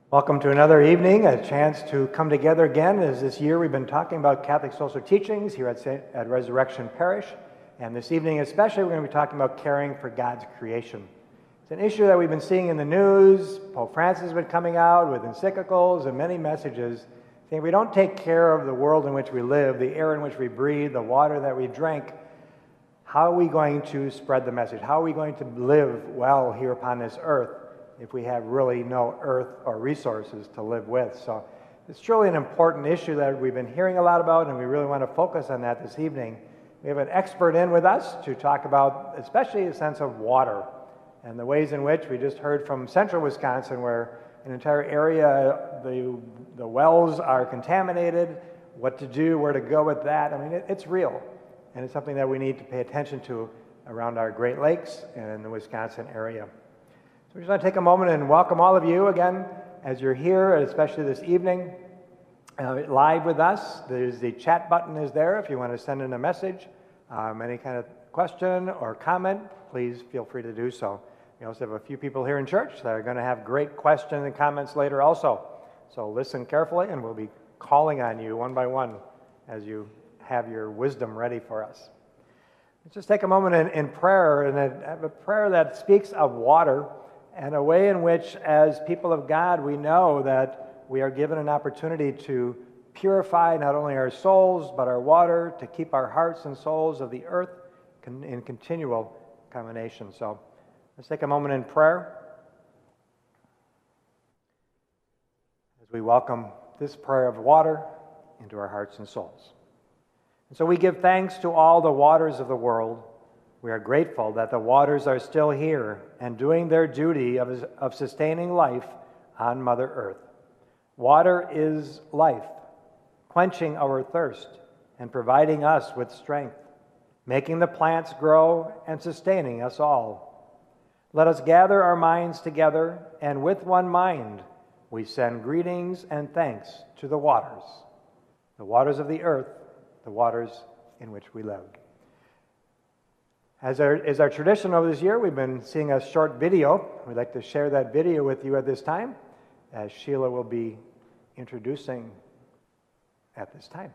Welcome to another evening, a chance to come together again. As this year we've been talking about Catholic social teachings here at Resurrection Parish, and this evening especially we're going to be talking about caring for God's creation. It's an issue that we've been seeing in the news. Pope Francis has been coming out with encyclicals and many messages saying if we don't take care of the world in which we live, the air in which we breathe, the water that we drink, how are we going to spread the message? How are we going to live well here upon this earth if we have really no earth or resources to live with? So it's truly an important issue that we've been hearing a lot about, and we really want to focus on that this evening. We have an expert in with us to talk about especially the sense of water and the ways in which we just heard from central Wisconsin where an entire area, the wells are contaminated, what to do, where to go with that. I mean, it's real, and it's something that we need to pay attention to around our Great Lakes and in the Wisconsin area. So we just want to take a moment and welcome all of you again as you're here, especially this evening, live with us. There's the chat button is there if you want to send in a message, any kind of question or comment, please feel free to do so. We also have a few people here in church that are going to have great questions and comments later also. So listen carefully, and we'll be calling on you one by one as you have your wisdom ready for us. Let's just take a moment in prayer, and have a prayer that speaks of water and a way in which, as people of God, we know that we are given an opportunity to purify not only our souls, but our water, to keep our hearts and souls of the earth in continual combination. So let's take a moment in prayer as we welcome this prayer of water into our hearts and souls. And so we give thanks to all the waters of the world. We are grateful that the waters are still here and doing their duty of sustaining life on Mother Earth. Water is life, quenching our thirst and providing us with strength, making the plants grow and sustaining us all. Let us gather our minds together, and with one mind we send greetings and thanks to the waters of the earth, the waters in which we live. As is our tradition over this year, we've been seeing a short video. We'd like to share that video with you at this time, as Sheila will be introducing at this time.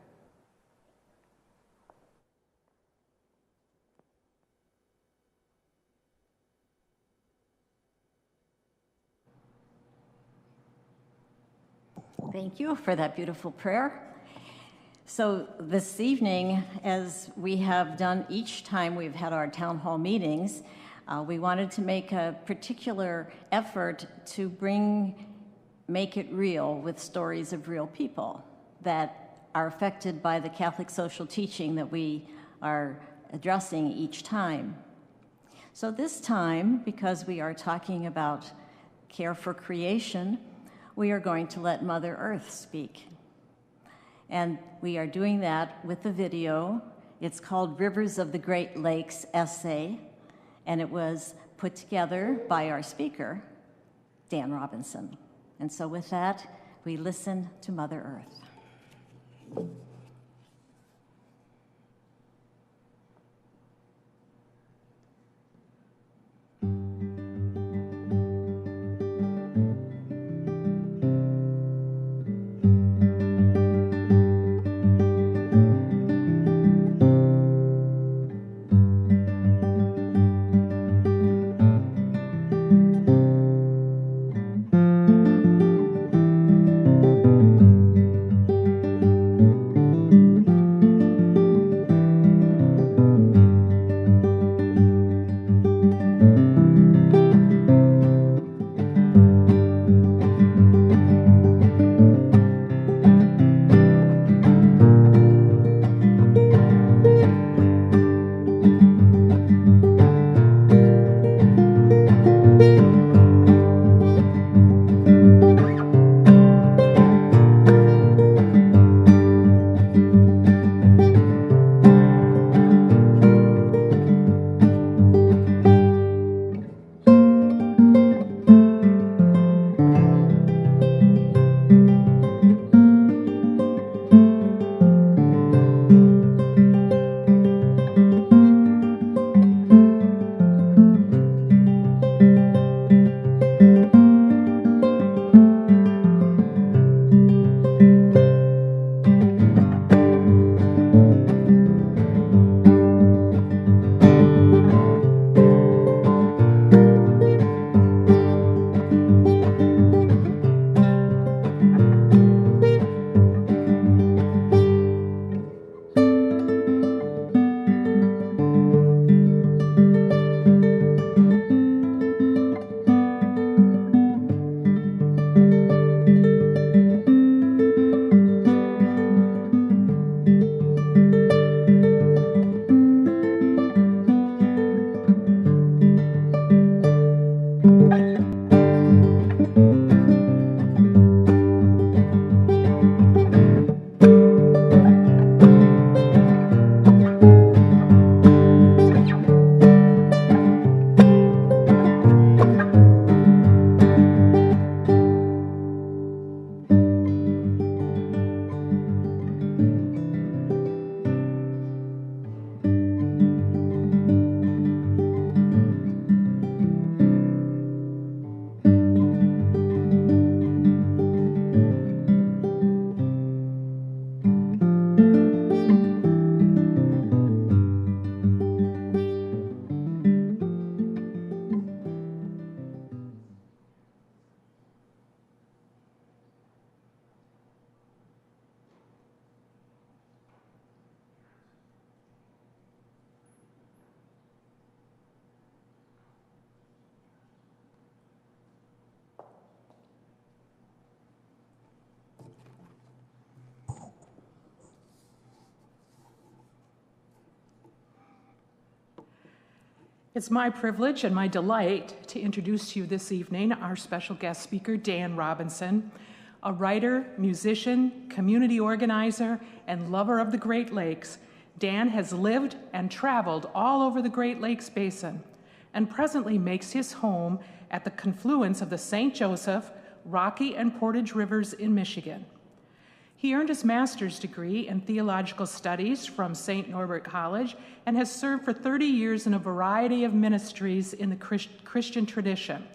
Thank you for that beautiful prayer. So this evening, as we have done each time we've had our town hall meetings, we wanted to make a particular effort to make it real with stories of real people that are affected by the Catholic social teaching that we are addressing each time. So this time, because we are talking about care for creation, we are going to let Mother Earth speak. And we are doing that with the video. It's called Rivers of the Great Lakes Essay, and it was put together by our speaker, Dan Robinson. And so with that, we listen to Mother Earth. It's my privilege and my delight to introduce to you this evening our special guest speaker, Dan Robinson, a writer, musician, community organizer, and lover of the Great Lakes. Dan has lived and traveled all over the Great Lakes Basin and presently makes his home at the confluence of the St. Joseph, Rocky, and Portage Rivers in Michigan. He earned his master's degree in theological studies from St. Norbert College and has served for 30 years in a variety of ministries in the Christian tradition,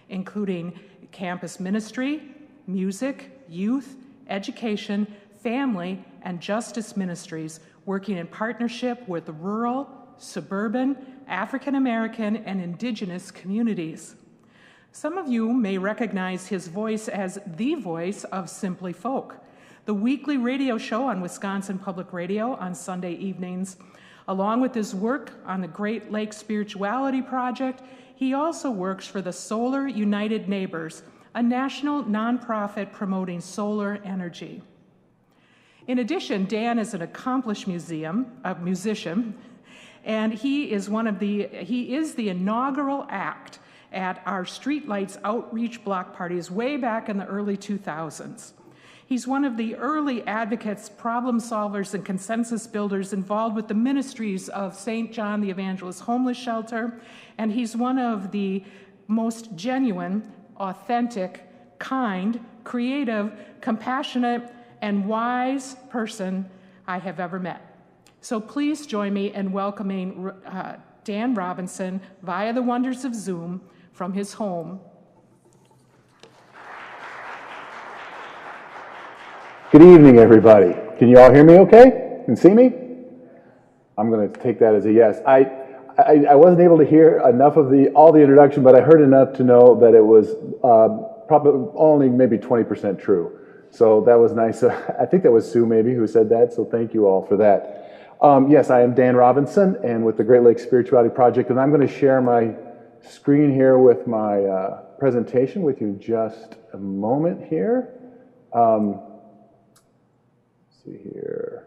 including campus ministry, music, youth, education, family, and justice ministries, working in partnership with rural, suburban, African American, and indigenous communities. Some of you may recognize his voice as the voice of Simply Folk, the weekly radio show on Wisconsin Public Radio on Sunday evenings. Along with his work on the Great Lakes Spirituality Project, he also works for the Solar United Neighbors, a national nonprofit promoting solar energy. In addition, Dan is an accomplished musician, and he is the inaugural act at our Streetlights Outreach block parties way back in the early 2000s. He's one of the early advocates, problem solvers, and consensus builders involved with the ministries of St. John the Evangelist Homeless Shelter, and he's one of the most genuine, authentic, kind, creative, compassionate, and wise person I have ever met. So please join me in welcoming Dan Robinson via the wonders of Zoom from his home. Good evening, everybody. Can you all hear me okay? And see me? I'm going to take that as a yes. I wasn't able to hear enough of all the introduction, but I heard enough to know that it was probably only maybe 20% true. So that was nice. I think that was Sue maybe who said that, so thank you all for that. Yes, I am Dan Robinson and with the Great Lakes Spirituality Project, and I'm going to share my screen here with my presentation with you in just a moment here. See here.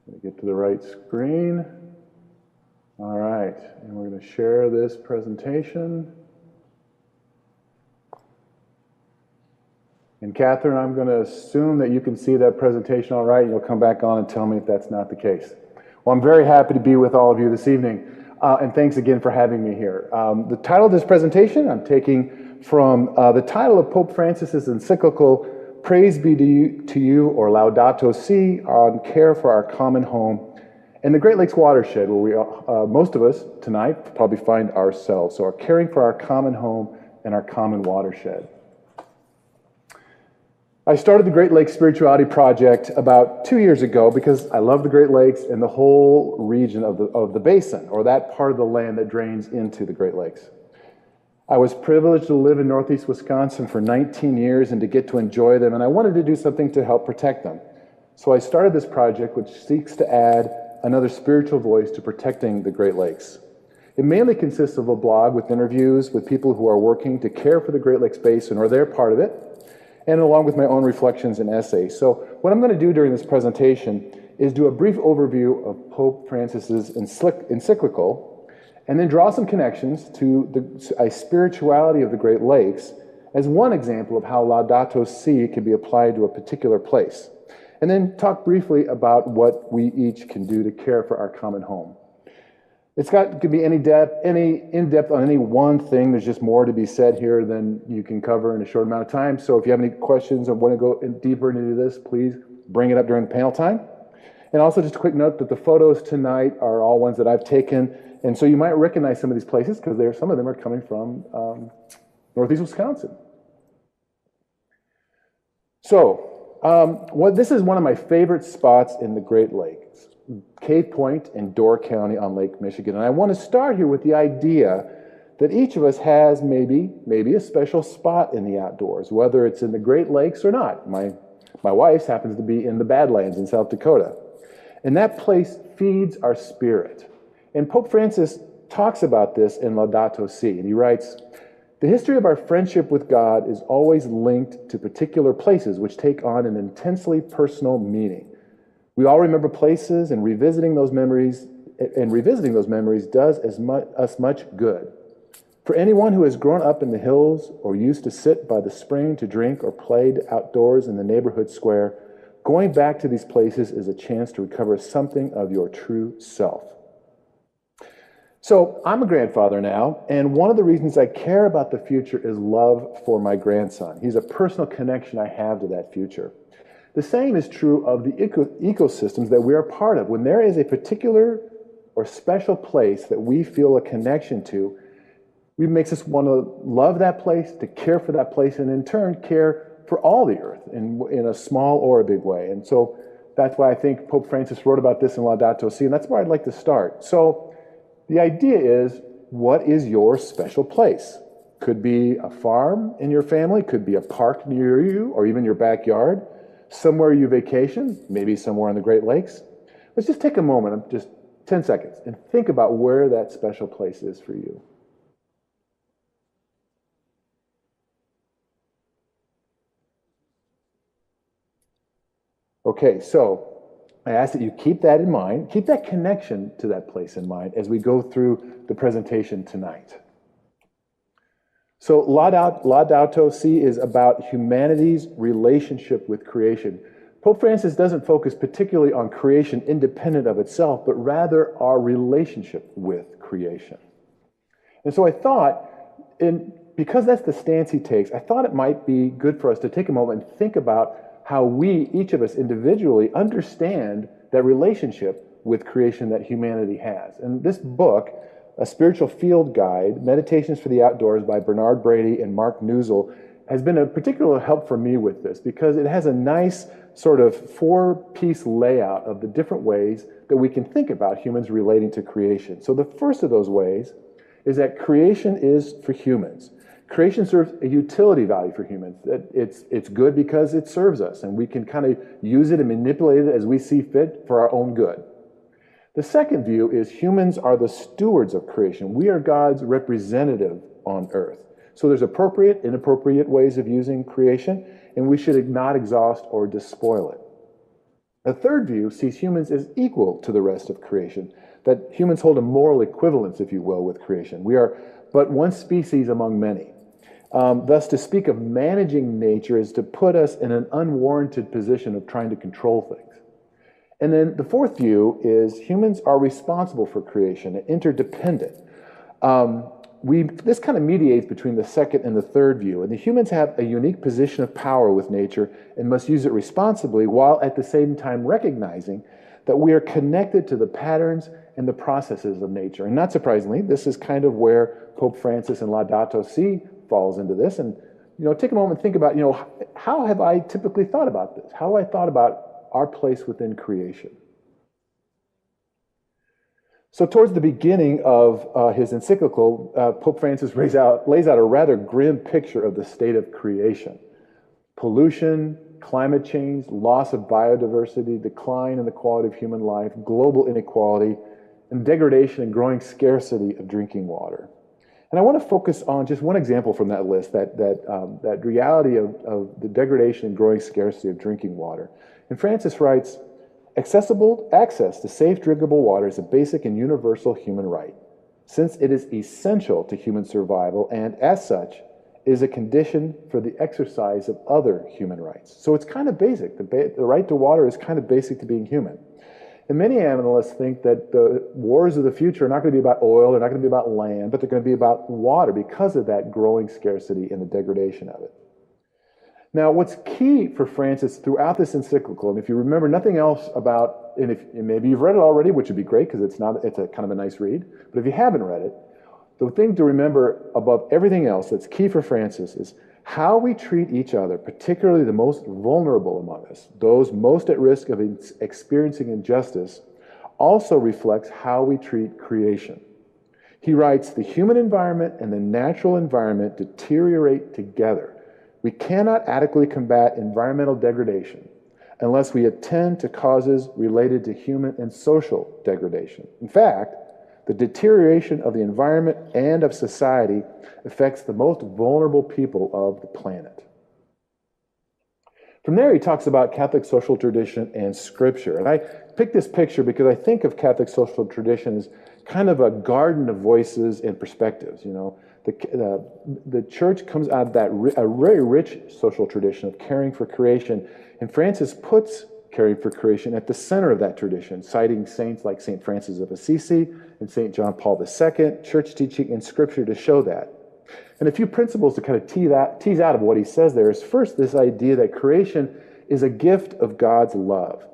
Let me get to the right screen. All right, and we're going to share this presentation. And Catherine, I'm going to assume that you can see that presentation all right. You'll come back on and tell me if that's not the case. Well, I'm very happy to be with all of you this evening, and thanks again for having me here. The title of this presentation I'm taking from the title of Pope Francis's Encyclical, Praise be to you, or Laudato Si, on care for our common home and the Great Lakes watershed, where we, most of us tonight probably find ourselves. So, caring for our common home and our common watershed. I started the Great Lakes Spirituality Project about 2 years ago because I love the Great Lakes and the whole region of the basin, or that part of the land that drains into the Great Lakes. I was privileged to live in Northeast Wisconsin for 19 years and to get to enjoy them, and I wanted to do something to help protect them. So I started this project, which seeks to add another spiritual voice to protecting the Great Lakes. It mainly consists of a blog with interviews with people who are working to care for the Great Lakes Basin, or they're part of it, and along with my own reflections and essays. So what I'm going to do during this presentation is do a brief overview of Pope Francis's Encyclical, and then draw some connections to the spirituality of the Great Lakes as one example of how Laudato Si can be applied to a particular place. And then talk briefly about what we each can do to care for our common home. Could be any in-depth on any one thing. There's just more to be said here than you can cover in a short amount of time. So if you have any questions or want to go deeper into this, please bring it up during the panel time. And also just a quick note that the photos tonight are all ones that I've taken. And so you might recognize some of these places because some of them are coming from Northeast Wisconsin. So this is one of my favorite spots in the Great Lakes, Cave Point in Door County on Lake Michigan. And I want to start here with the idea that each of us has maybe a special spot in the outdoors, whether it's in the Great Lakes or not. My wife's happens to be in the Badlands in South Dakota. And that place feeds our spirit. And Pope Francis talks about this in Laudato Si, and he writes, "The history of our friendship with God is always linked to particular places which take on an intensely personal meaning. We all remember places, and revisiting those memories and revisiting those memories does us much good. For anyone who has grown up in the hills or used to sit by the spring to drink or played outdoors in the neighborhood square, going back to these places is a chance to recover something of your true self. So I'm a grandfather now, and one of the reasons I care about the future is love for my grandson. He's a personal connection I have to that future. The same is true of the ecosystems that we are part of. When there is a particular or special place that we feel a connection to, it makes us want to love that place, to care for that place, and in turn care for all the earth in a small or a big way. And so that's why I think Pope Francis wrote about this in Laudato Si, and that's where I'd like to start. So the idea is, what is your special place? Could be a farm in your family, could be a park near you, or even your backyard, somewhere you vacation, maybe somewhere on the Great Lakes. Let's just take a moment, just 10 seconds, and think about where that special place is for you. Okay, so I ask that you keep that in mind, keep that connection to that place in mind as we go through the presentation tonight. So Laudato Si is about humanity's relationship with creation. Pope Francis doesn't focus particularly on creation independent of itself, but rather our relationship with creation. And so I thought, because that's the stance he takes, I thought it might be good for us to take a moment and think about how we, each of us individually, understand that relationship with creation that humanity has. And this book, A Spiritual Field Guide, Meditations for the Outdoors by Bernard Brady and Mark Newsel, has been a particular help for me with this because it has a nice sort of four-piece layout of the different ways that we can think about humans relating to creation. So the first of those ways is that creation is for humans. Creation serves a utility value for humans. It's good because it serves us, and we can kind of use it and manipulate it as we see fit for our own good. The second view is humans are the stewards of creation. We are God's representative on earth. So there's appropriate, inappropriate ways of using creation, and we should not exhaust or despoil it. The third view sees humans as equal to the rest of creation, that humans hold a moral equivalence, if you will, with creation. We are but one species among many. Thus, to speak of managing nature is to put us in an unwarranted position of trying to control things. And then the fourth view is humans are responsible for creation, interdependent. This kind of mediates between the second and the third view. And the humans have a unique position of power with nature and must use it responsibly while at the same time recognizing that we are connected to the patterns and the processes of nature. And not surprisingly, this is kind of where Pope Francis in Laudato Si falls into this. And, take a moment and think about, how have I typically thought about this? How have I thought about our place within creation? So towards the beginning of his encyclical, Pope Francis lays out a rather grim picture of the state of creation. Pollution, climate change, loss of biodiversity, decline in the quality of human life, global inequality, and degradation and growing scarcity of drinking water. And I want to focus on just one example from that list, that reality of the degradation and growing scarcity of drinking water. And Francis writes, access to safe drinkable water is a basic and universal human right, since it is essential to human survival and, as such, is a condition for the exercise of other human rights. So it's kind of basic. The right to water is kind of basic to being human. And many analysts think that the wars of the future are not going to be about oil, they're not going to be about land, but they're going to be about water because of that growing scarcity and the degradation of it. Now, what's key for Francis throughout this encyclical, and if you remember nothing else about, and maybe you've read it already, which would be great because it's a kind of a nice read, but if you haven't read it, the thing to remember above everything else that's key for Francis is how we treat each other, particularly the most vulnerable among us, those most at risk of experiencing injustice, also reflects how we treat creation. He writes, the human environment and the natural environment deteriorate together. We cannot adequately combat environmental degradation unless we attend to causes related to human and social degradation. In fact, the deterioration of the environment and of society affects the most vulnerable people of the planet. From there, he talks about Catholic social tradition and scripture. And I picked this picture because I think of Catholic social tradition as kind of a garden of voices and perspectives. You know, the church comes out of that a very rich social tradition of caring for creation, and Francis puts caring for creation at the center of that tradition, citing saints like St. Francis of Assisi and St. John Paul II, church teaching and scripture to show that. And a few principles to kind of tease out of what he says there is first this idea that creation is a gift of God's love.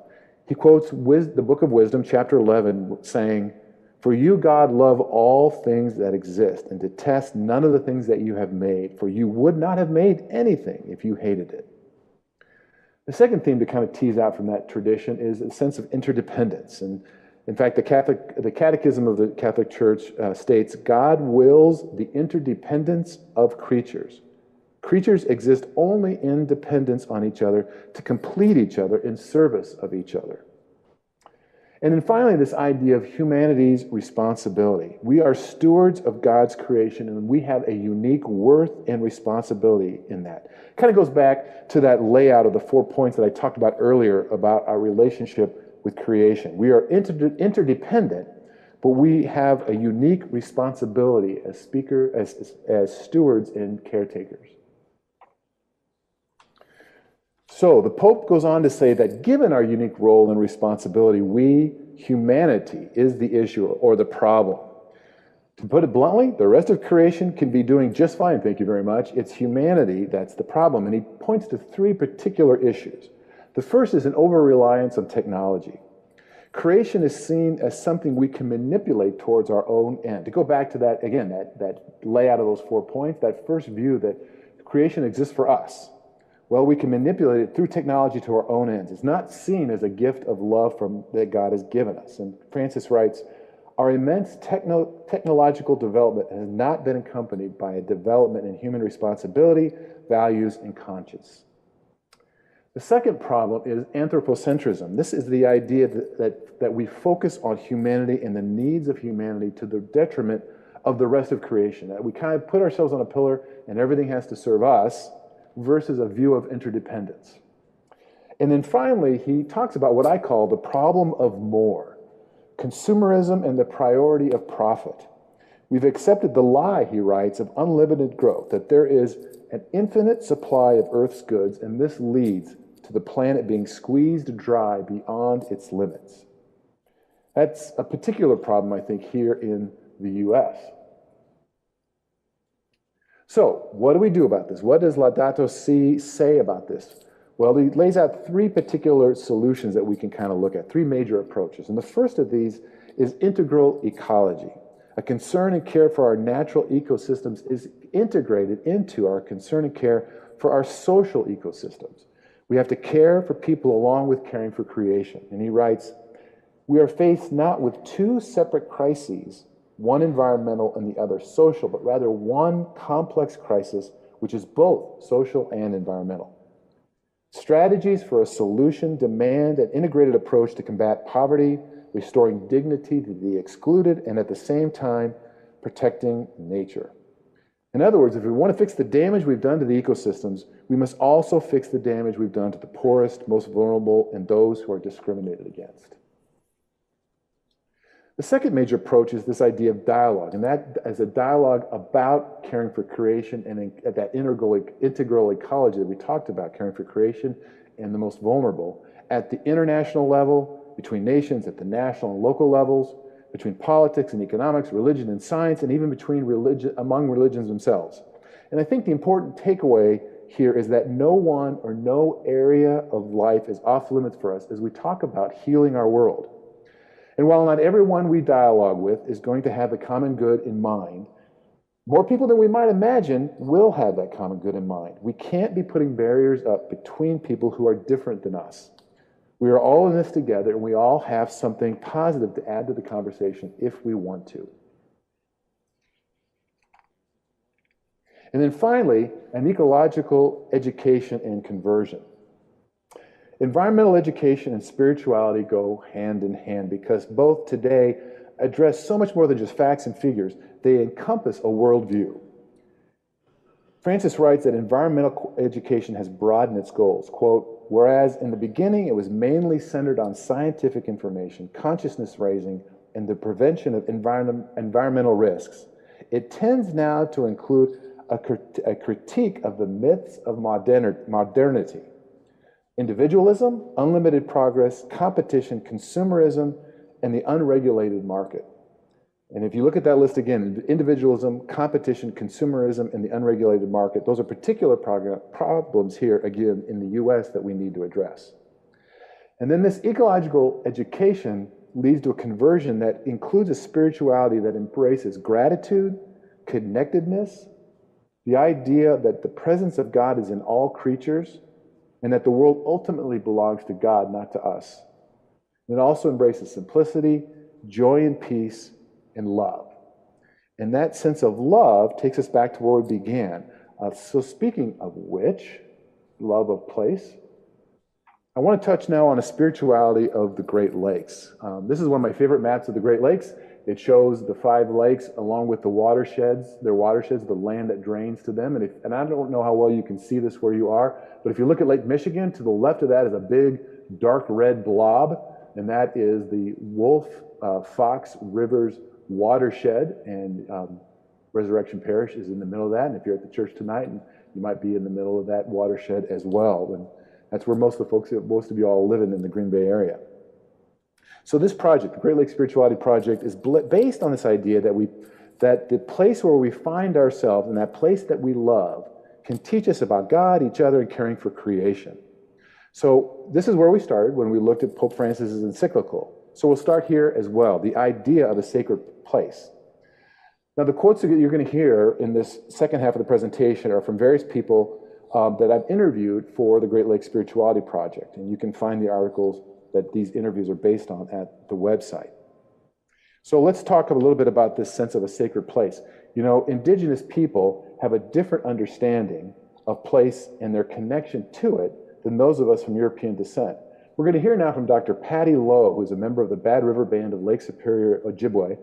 He quotes the book of Wisdom, chapter 11, saying, "For you, God, love all things that exist and detest none of the things that you have made, for you would not have made anything if you hated it." The second theme to kind of tease out from that tradition is a sense of interdependence. And in fact, the Catechism of the Catholic Church states, God wills the interdependence of creatures. Creatures exist only in dependence on each other to complete each other in service of each other. And then finally, this idea of humanity's responsibility. We are stewards of God's creation, and we have a unique worth and responsibility in that. Kind of goes back to that layout of the 4 points that I talked about earlier about our relationship with creation. We are interdependent, but we have a unique responsibility as stewards and caretakers. So the Pope goes on to say that given our unique role and responsibility, humanity, is the issue or the problem. To put it bluntly, the rest of creation can be doing just fine, thank you very much. It's humanity that's the problem. And he points to 3 particular issues. The first is an over-reliance on technology. Creation is seen as something we can manipulate towards our own end. To go back to that, again, that layout of those 4 points, that first view that creation exists for us. Well, we can manipulate it through technology to our own ends. It's not seen as a gift of love that God has given us. And Francis writes, our immense technological development has not been accompanied by a development in human responsibility, values, and conscience. The second problem is anthropocentrism. This is the idea that we focus on humanity and the needs of humanity to the detriment of the rest of creation. That we kind of put ourselves on a pillar and everything has to serve us, versus a view of interdependence. And then finally, he talks about what I call the problem of more, consumerism and the priority of profit. We've accepted the lie, he writes, of unlimited growth, that there is an infinite supply of Earth's goods, and this leads to the planet being squeezed dry beyond its limits. That's a particular problem, I think, here in the U.S. So, what do we do about this? What does Laudato Si say about this? Well, he lays out 3 particular solutions that we can kind of look at, 3 major approaches. And the first of these is integral ecology. A concern and care for our natural ecosystems is integrated into our concern and care for our social ecosystems. We have to care for people along with caring for creation. And he writes, we are faced not with 2 separate crises, one environmental and the other social, but rather one complex crisis, which is both social and environmental. Strategies for a solution demand an integrated approach to combat poverty, restoring dignity to the excluded, and at the same time, protecting nature. In other words, if we want to fix the damage we've done to the ecosystems, we must also fix the damage we've done to the poorest, most vulnerable, and those who are discriminated against. The second major approach is this idea of dialogue, and that is a dialogue about caring for creation and at that integral ecology that we talked about, caring for creation and the most vulnerable, at the international level, between nations, at the national and local levels, between politics and economics, religion and science, and even among religions themselves. And I think the important takeaway here is that no one or no area of life is off limits for us as we talk about healing our world. And while not everyone we dialogue with is going to have the common good in mind, more people than we might imagine will have that common good in mind. We can't be putting barriers up between people who are different than us. We are all in this together, and we all have something positive to add to the conversation if we want to. And then finally, an ecological education and conversion. Environmental education and spirituality go hand in hand because both today address so much more than just facts and figures. They encompass a worldview. Francis writes that environmental education has broadened its goals. Quote, whereas in the beginning it was mainly centered on scientific information, consciousness raising, and the prevention of environmental risks, it tends now to include a critique of the myths of modernity. Individualism, unlimited progress, competition, consumerism, and the unregulated market. And if you look at that list again, individualism, competition, consumerism, and the unregulated market, those are particular problems here, again, in the US that we need to address. And then this ecological education leads to a conversion that includes a spirituality that embraces gratitude, connectedness, the idea that the presence of God is in all creatures, and that the world ultimately belongs to God, not to us. It also embraces simplicity, joy and peace, and love. And that sense of love takes us back to where we began. So speaking of which, love of place, I want to touch now on a spirituality of the Great Lakes. This is one of my favorite maps of the Great Lakes. It shows the 5 lakes along with the watersheds, their watersheds, the land that drains to them. And I don't know how well you can see this where you are, but if you look at Lake Michigan, to the left of that is a big dark red blob, and that is the Wolf Fox Rivers watershed, and Resurrection Parish is in the middle of that. And if you're at the church tonight, you might be in the middle of that watershed as well. And that's where most of you all live in the Green Bay area. So this project, the Great Lakes Spirituality Project, is based on this idea that the place where we find ourselves and that place that we love can teach us about God, each other, and caring for creation. So this is where we started when we looked at Pope Francis's Encyclical. So we'll start here as well, the idea of a sacred place. Now the quotes that you're going to hear in this second half of the presentation are from various people that I've interviewed for the Great Lakes Spirituality Project, and you can find the articles that these interviews are based on at the website. So let's talk a little bit about this sense of a sacred place. You know, indigenous people have a different understanding of place and their connection to it than those of us from European descent. We're going to hear now from Dr. Patty Lowe, who's a member of the Bad River Band of Lake Superior, Ojibwe,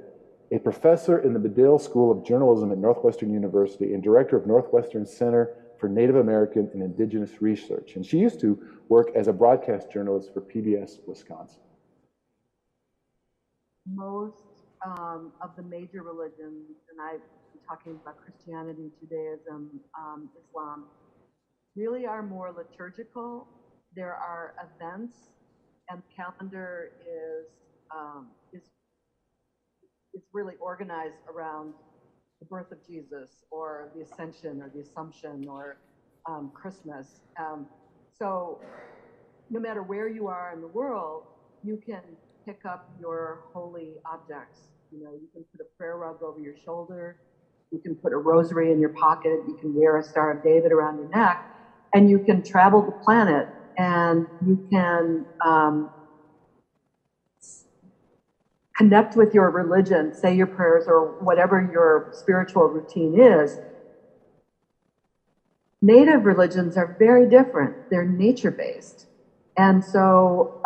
a professor in the Medill School of Journalism at Northwestern University and director of Northwestern Center for Native American and Indigenous Research. And she used to work as a broadcast journalist for PBS Wisconsin. Most of the major religions, and I'm talking about Christianity, Judaism, Islam, really are more liturgical. There are events, and the calendar is really organized around the birth of Jesus, or the Ascension, or the Assumption, or Christmas. So no matter where you are in the world, you can pick up your holy objects. You know, you can put a prayer rug over your shoulder, you can put a rosary in your pocket, you can wear a Star of David around your neck, and you can travel the planet, and you can connect with your religion, say your prayers, or whatever your spiritual routine is. Native religions are very different. They're nature-based. And so,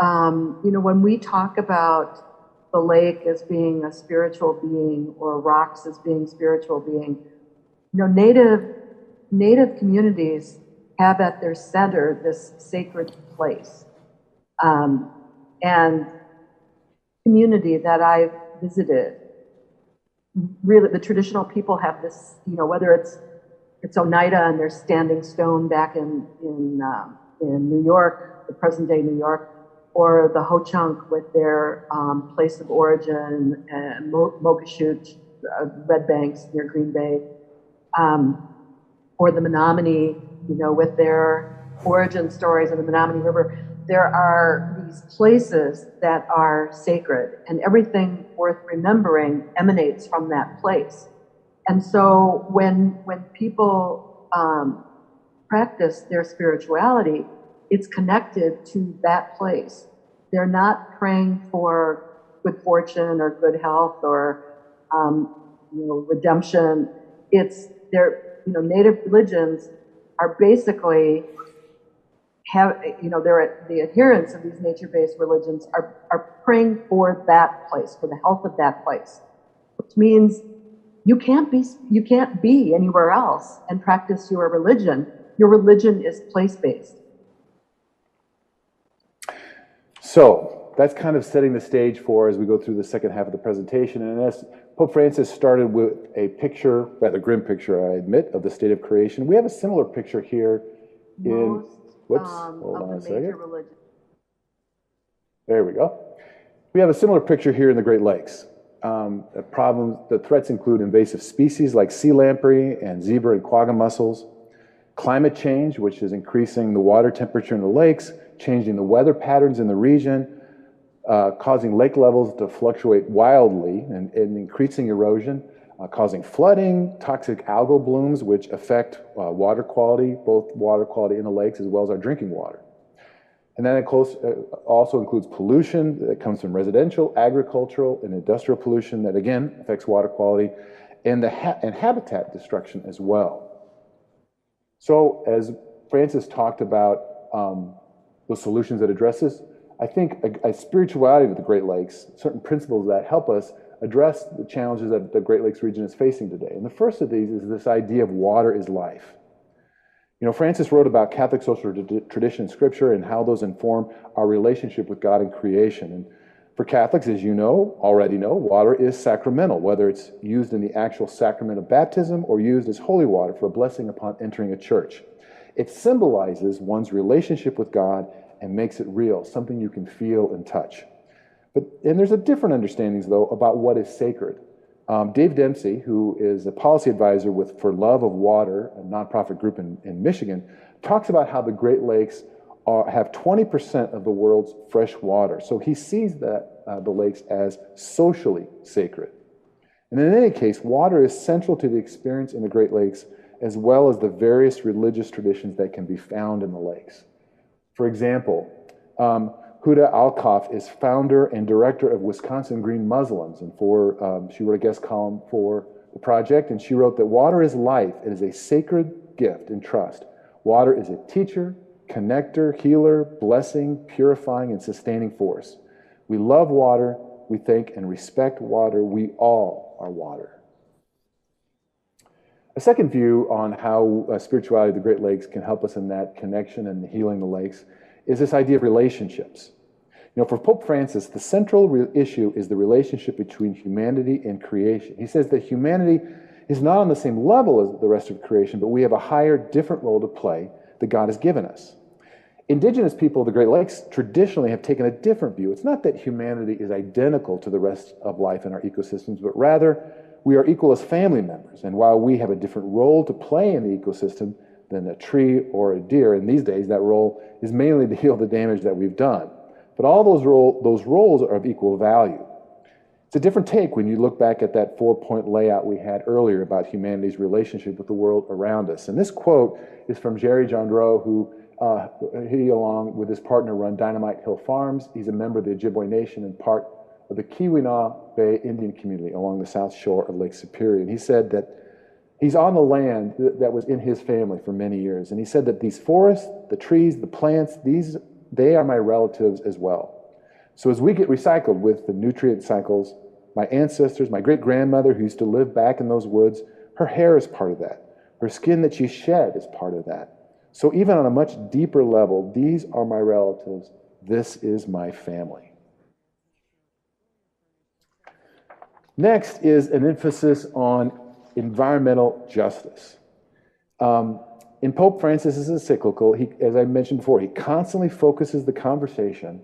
you know, when we talk about the lake as being a spiritual being, or rocks as being spiritual being, you know, native communities have at their center this sacred place. And community that I've visited, really the traditional people have this, you know, whether it's Oneida and their standing stone back in New York, the present day New York, or the Ho-Chunk with their place of origin, Mokashut, Red Banks near Green Bay, or the Menominee, you know, with their origin stories of the Menominee River. There are these places that are sacred, and everything worth remembering emanates from that place. And so when people practice their spirituality, it's connected to that place. They're not praying for good fortune or good health or you know, redemption. It's their, you know, native religions are basically have, you know, the adherents of these nature-based religions are praying for that place, for the health of that place, which means you can't be anywhere else and practice your religion. Your religion is place-based. So that's kind of setting the stage for as we go through the second half of the presentation. And as Pope Francis started with a picture, rather grim picture, I admit, of the state of creation, we have a similar picture here in, whoops, hold on a second. There we go. We have a similar picture here in the Great Lakes. The threats include invasive species like sea lamprey and zebra and quagga mussels, climate change, which is increasing the water temperature in the lakes, changing the weather patterns in the region, causing lake levels to fluctuate wildly and increasing erosion, causing flooding, toxic algal blooms, which affect water quality, both water quality in the lakes as well as our drinking water. And then it also includes pollution that comes from residential, agricultural, and industrial pollution that, again, affects water quality, and habitat destruction as well. So as Francis talked about the solutions that address this, I think a spirituality of the Great Lakes, certain principles that help us address the challenges that the Great Lakes region is facing today. And the first of these is this idea of water is life. You know, Francis wrote about Catholic social tradition and scripture and how those inform our relationship with God and creation. And for Catholics, as you already know, water is sacramental, whether it's used in the actual sacrament of baptism or used as holy water for a blessing upon entering a church. It symbolizes one's relationship with God and makes it real, something you can feel and touch. And there's a different understandings, though, about what is sacred. Dave Dempsey, who is a policy advisor for Love of Water, a nonprofit group in Michigan, talks about how the Great Lakes have 20% of the world's fresh water. So he sees that the lakes as socially sacred. And in any case, water is central to the experience in the Great Lakes, as well as the various religious traditions that can be found in the lakes. For example, Huda Alkoff is founder and director of Wisconsin Green Muslims, and she wrote a guest column for the project, and she wrote that water is life. It is a sacred gift and trust. Water is a teacher, connector, healer, blessing, purifying, and sustaining force. We love water. We thank and respect water. We all are water. A second view on how spirituality of the Great Lakes can help us in that connection and healing the lakes is this idea of relationships. You know, for Pope Francis, the central issue is the relationship between humanity and creation. He says that humanity is not on the same level as the rest of creation, but we have a higher, different role to play that God has given us. Indigenous people of the Great Lakes traditionally have taken a different view. It's not that humanity is identical to the rest of life in our ecosystems, but rather we are equal as family members. And while we have a different role to play in the ecosystem than a tree or a deer, and these days that role is mainly to heal the damage that we've done. But all those roles are of equal value. It's a different take when you look back at that 4-point layout we had earlier about humanity's relationship with the world around us. And this quote is from Jerry Jandreau, who he, along with his partner, run Dynamite Hill Farms. He's a member of the Ojibwe Nation and part of the Keweenaw Bay Indian community along the south shore of Lake Superior. And he said that he's on the land that was in his family for many years. And he said that these forests, the trees, the plants, they are my relatives as well. So as we get recycled with the nutrient cycles, my ancestors, my great-grandmother who used to live back in those woods, her hair is part of that. Her skin that she shed is part of that. So even on a much deeper level, these are my relatives. This is my family. Next is an emphasis on environmental justice. In Pope Francis's Encyclical, as I mentioned before, he constantly focuses the conversation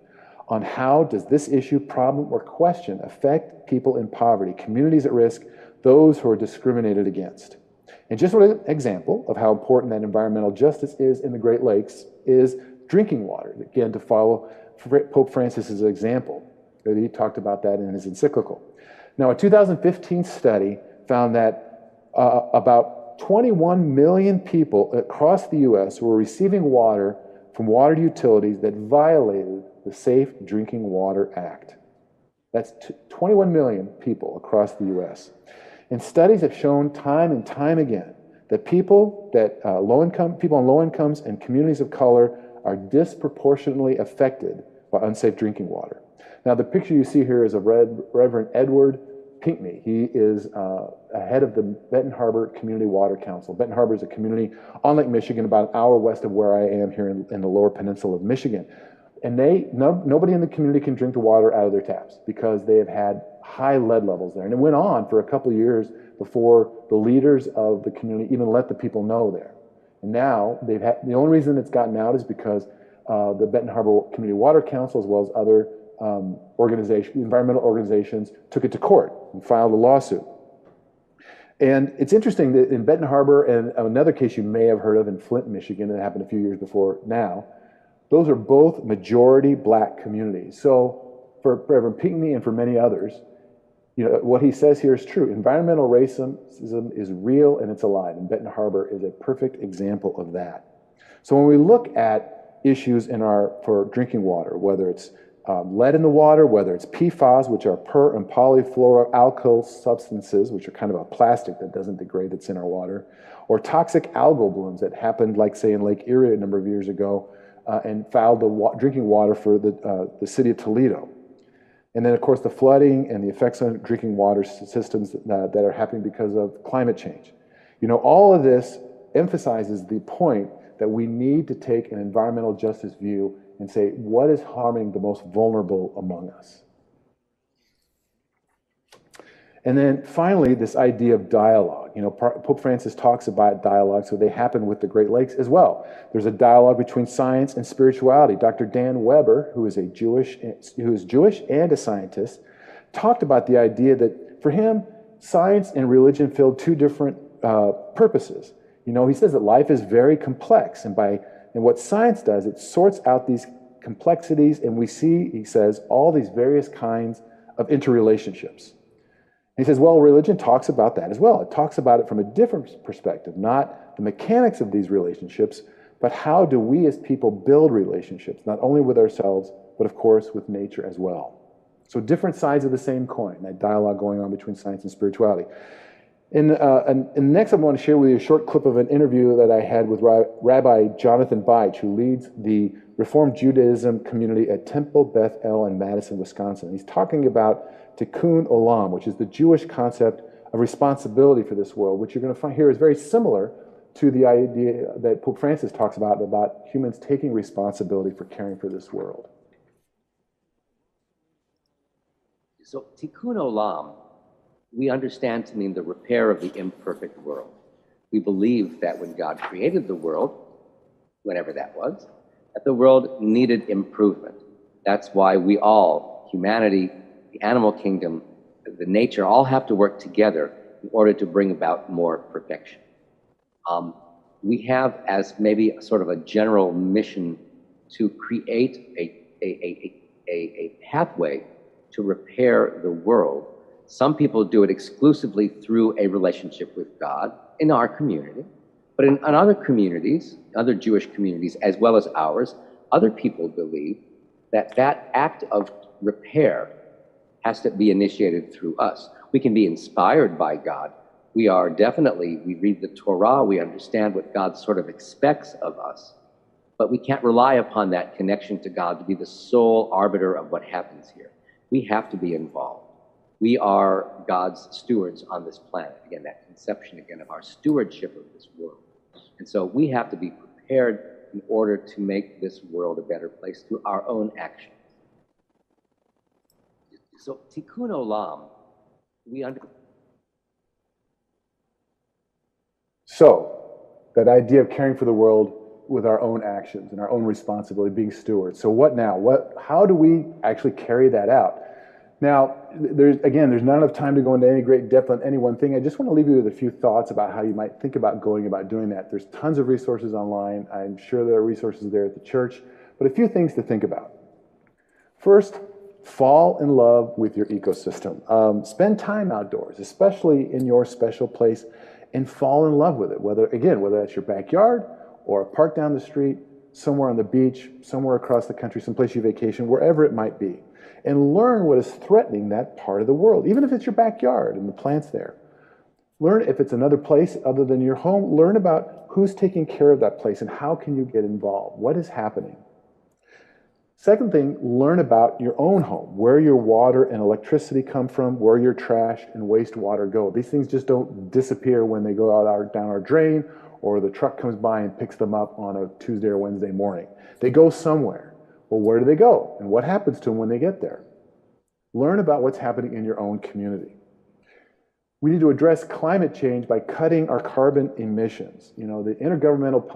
on how does this issue, problem, or question affect people in poverty, communities at risk, those who are discriminated against. And just one example of how important that environmental justice is in the Great Lakes is drinking water. Again, to follow Pope Francis's example, he talked about that in his encyclical. Now, a 2015 study found that about 21 million people across the U.S. were receiving water from water utilities that violated the Safe Drinking Water Act. That's 21 million people across the U.S. And studies have shown time and time again that people on low incomes and communities of color are disproportionately affected by unsafe drinking water. Now, the picture you see here is of Reverend Edward Pinkney. He is head of the Benton Harbor Community Water Council. Benton Harbor is a community on Lake Michigan, about an hour west of where I am here in the lower peninsula of Michigan. And nobody in the community can drink the water out of their taps because they have had high lead levels there. And it went on for a couple of years before the leaders of the community even let the people know there. And now the only reason it's gotten out is because the Benton Harbor Community Water Council, as well as other environmental organizations, took it to court and filed a lawsuit. And it's interesting that in Benton Harbor and another case you may have heard of in Flint, Michigan, that happened a few years before now, those are both majority black communities. So for Reverend Pinckney and for many others, what he says here is true. Environmental racism is real and it's alive, and Benton Harbor is a perfect example of that. So when we look at issues for drinking water, whether it's lead in the water, whether it's PFAS, which are per and polyfluoroalkyl substances, which are kind of a plastic that doesn't degrade that's in our water, or toxic algal blooms that happened, like say in Lake Erie a number of years ago, and fouled the drinking water for the city of Toledo. And then, of course, the flooding and the effects on drinking water systems that are happening because of climate change. All of this emphasizes the point that we need to take an environmental justice view and say, what is harming the most vulnerable among us? And then finally, this idea of dialogue. Pope Francis talks about dialogue, so they happen with the Great Lakes as well. There's a dialogue between science and spirituality. Dr. Dan Weber, who is Jewish and a scientist, talked about the idea that for him, science and religion filled two different purposes. He says that life is very complex, and what science does, it sorts out these complexities, and we see, he says, all these various kinds of interrelationships. He says, well, religion talks about that as well. It talks about it from a different perspective, not the mechanics of these relationships, but how do we as people build relationships, not only with ourselves, but of course with nature as well. So different sides of the same coin, that dialogue going on between science and spirituality. And next I want to share with you a short clip of an interview that I had with Rabbi Jonathan Beich, who leads the Reformed Judaism community at Temple Beth El in Madison, Wisconsin. He's talking about Tikkun Olam, which is the Jewish concept of responsibility for this world, which you're going to find here is very similar to the idea that Pope Francis talks about humans taking responsibility for caring for this world. So Tikkun Olam, we understand to mean the repair of the imperfect world. We believe that when God created the world, whenever that was, that the world needed improvement. That's why we all, humanity, the animal kingdom, the nature, all have to work together in order to bring about more perfection. We have as maybe a sort of a general mission to create a pathway to repair the world. Some people do it exclusively through a relationship with God in our community, but in other communities, other Jewish communities as well as ours, other people believe that that act of repair has to be initiated through us. We can be inspired by God. We read the Torah, we understand what God sort of expects of us, but we can't rely upon that connection to God to be the sole arbiter of what happens here. We have to be involved. We are God's stewards on this planet. Again, that conception again of our stewardship of this world. And so we have to be prepared in order to make this world a better place through our own actions. So Tikkun Olam, So that idea of caring for the world with our own actions and our own responsibility, being stewards. So what now? How do we actually carry that out? Now, there's not enough time to go into any great depth on any one thing. I just want to leave you with a few thoughts about how you might think about going about doing that. There's tons of resources online. I'm sure there are resources there at the church, but a few things to think about. First, fall in love with your ecosystem. Spend time outdoors, especially in your special place, and fall in love with it. Whether that's your backyard or a park down the street, somewhere on the beach, somewhere across the country, someplace you vacation, wherever it might be. And learn what is threatening that part of the world, even if it's your backyard and the plants there. Learn if it's another place other than your home. Learn about who's taking care of that place and how can you get involved. What is happening? Second thing, learn about your own home, where your water and electricity come from, where your trash and wastewater go. These things just don't disappear when they go down our drain or the truck comes by and picks them up on a Tuesday or Wednesday morning. They go somewhere. Well, where do they go? And what happens to them when they get there? Learn about what's happening in your own community. We need to address climate change by cutting our carbon emissions. You know, the Intergovernmental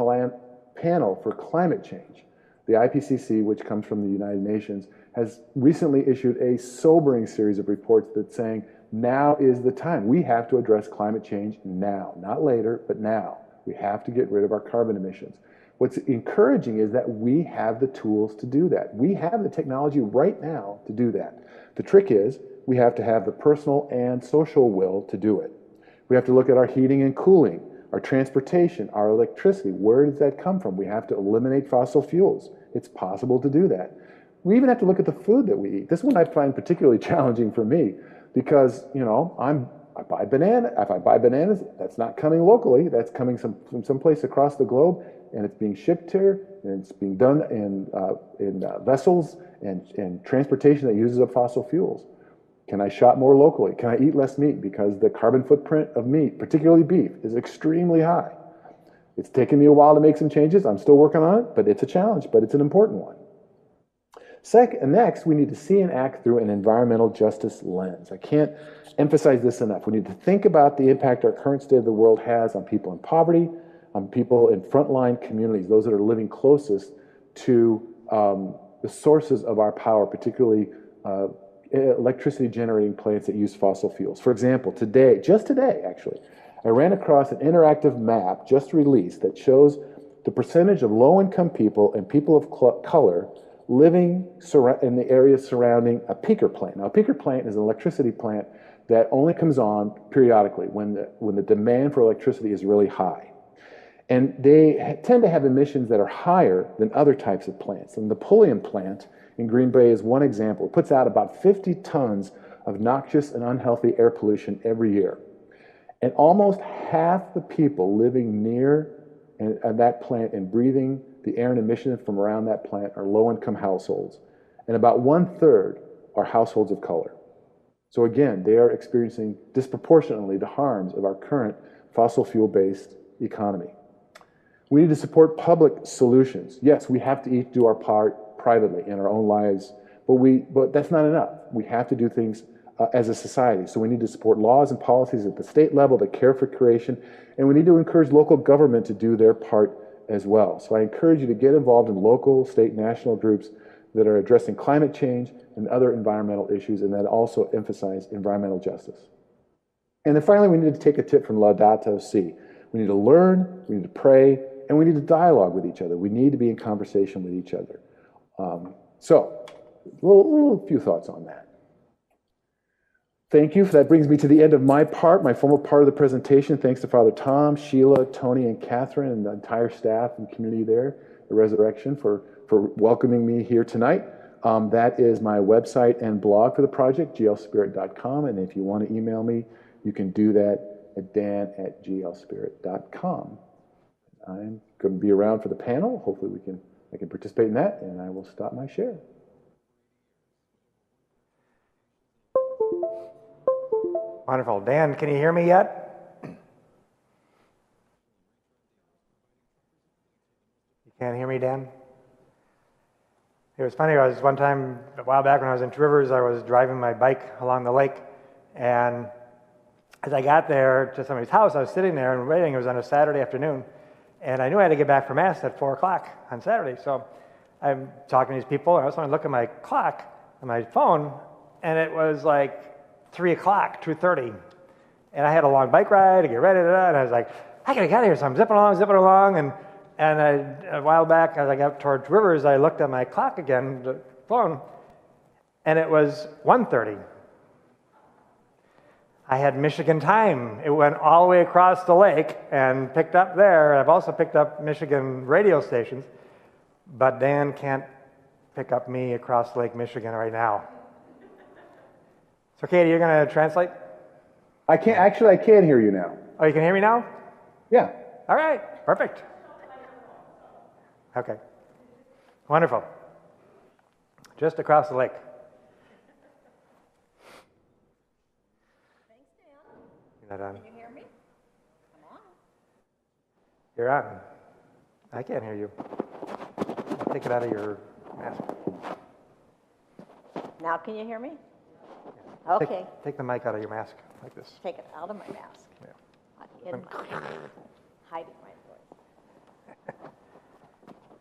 Panel for Climate Change, the IPCC, which comes from the United Nations, has recently issued a sobering series of reports that's saying now is the time. We have to address climate change now, not later, but now. We have to get rid of our carbon emissions. What's encouraging is that we have the tools to do that. We have the technology right now to do that. The trick is we have to have the personal and social will to do it. We have to look at our heating and cooling, our transportation, our electricity. Where does that come from? We have to eliminate fossil fuels. It's possible to do that. We even have to look at the food that we eat. This one I find particularly challenging for me because, you know, if I buy bananas, that's not coming locally. That's coming from someplace across the globe, and it's being shipped here, and it's being done in vessels and transportation that uses up fossil fuels. Can I shop more locally? Can I eat less meat? Because the carbon footprint of meat, particularly beef, is extremely high. It's taken me a while to make some changes. I'm still working on it, but it's a challenge, but it's an important one. Next, we need to see and act through an environmental justice lens. I can't emphasize this enough. We need to think about the impact our current state of the world has on people in poverty, on people in frontline communities, those that are living closest to the sources of our power, particularly electricity generating plants that use fossil fuels. For example, just today actually, I ran across an interactive map just released that shows the percentage of low-income people and people of color living in the areas surrounding a peaker plant. Now, a peaker plant is an electricity plant that only comes on periodically when the demand for electricity is really high. And they tend to have emissions that are higher than other types of plants. And the Napoleon plant in Green Bay is one example. It puts out about 50 tons of noxious and unhealthy air pollution every year. And almost half the people living near that plant and breathing the air and emissions from around that plant are low-income households. And about 1/3 are households of color. So again, they are experiencing disproportionately the harms of our current fossil fuel-based economy. We need to support public solutions. Yes, we have to each do our part privately in our own lives, but that's not enough. We have to do things as a society. So we need to support laws and policies at the state level that care for creation, and we need to encourage local government to do their part as well. So I encourage you to get involved in local, state, national groups that are addressing climate change and other environmental issues, and that also emphasize environmental justice. And then finally, we need to take a tip from Laudato Si. We need to learn, we need to pray, and we need to dialogue with each other. We need to be in conversation with each other. So, a few thoughts on that. Thank you. That brings me to the end of my formal part of the presentation. Thanks to Father Tom, Sheila, Tony, and Catherine, and the entire staff and community there at Resurrection for welcoming me here tonight. That is my website and blog for the project, glspirit.com. And if you want to email me, you can do that at dan@glspirit.com. I'm going to be around for the panel. Hopefully I can participate in that, and I will stop my share. Wonderful. Dan, can you hear me yet? You can't hear me, Dan? It was funny, one time, a while back when I was in Two Rivers, I was driving my bike along the lake, and as I got there to somebody's house, I was sitting there and waiting. It was on a Saturday afternoon, and I knew I had to get back for Mass at 4 o'clock on Saturday, so I'm talking to these people, and I was going to look at my clock on my phone, and it was like 3 o'clock, 2:30, and I had a long bike ride to get ready, and I was like, I gotta get out of here, so I'm zipping along, and a while back, as I got toward Two Rivers, I looked at my clock again, the phone, and it was 1:30. I had Michigan time. It went all the way across the lake and picked up there. I've also picked up Michigan radio stations, but Dan can't pick up me across Lake Michigan right now. So, Katie, you're going to translate? I can hear you now. Oh, you can hear me now? Yeah. All right, perfect. Okay, wonderful. Just across the lake. Thanks, Dan. You're not on. Can you hear me? Come on. You're on. I can't hear you. I'll take it out of your mask. Now can you hear me? Take- Okay, Take the mic out of your mask like this. take it out of my mask. Yeah. In hiding my voice.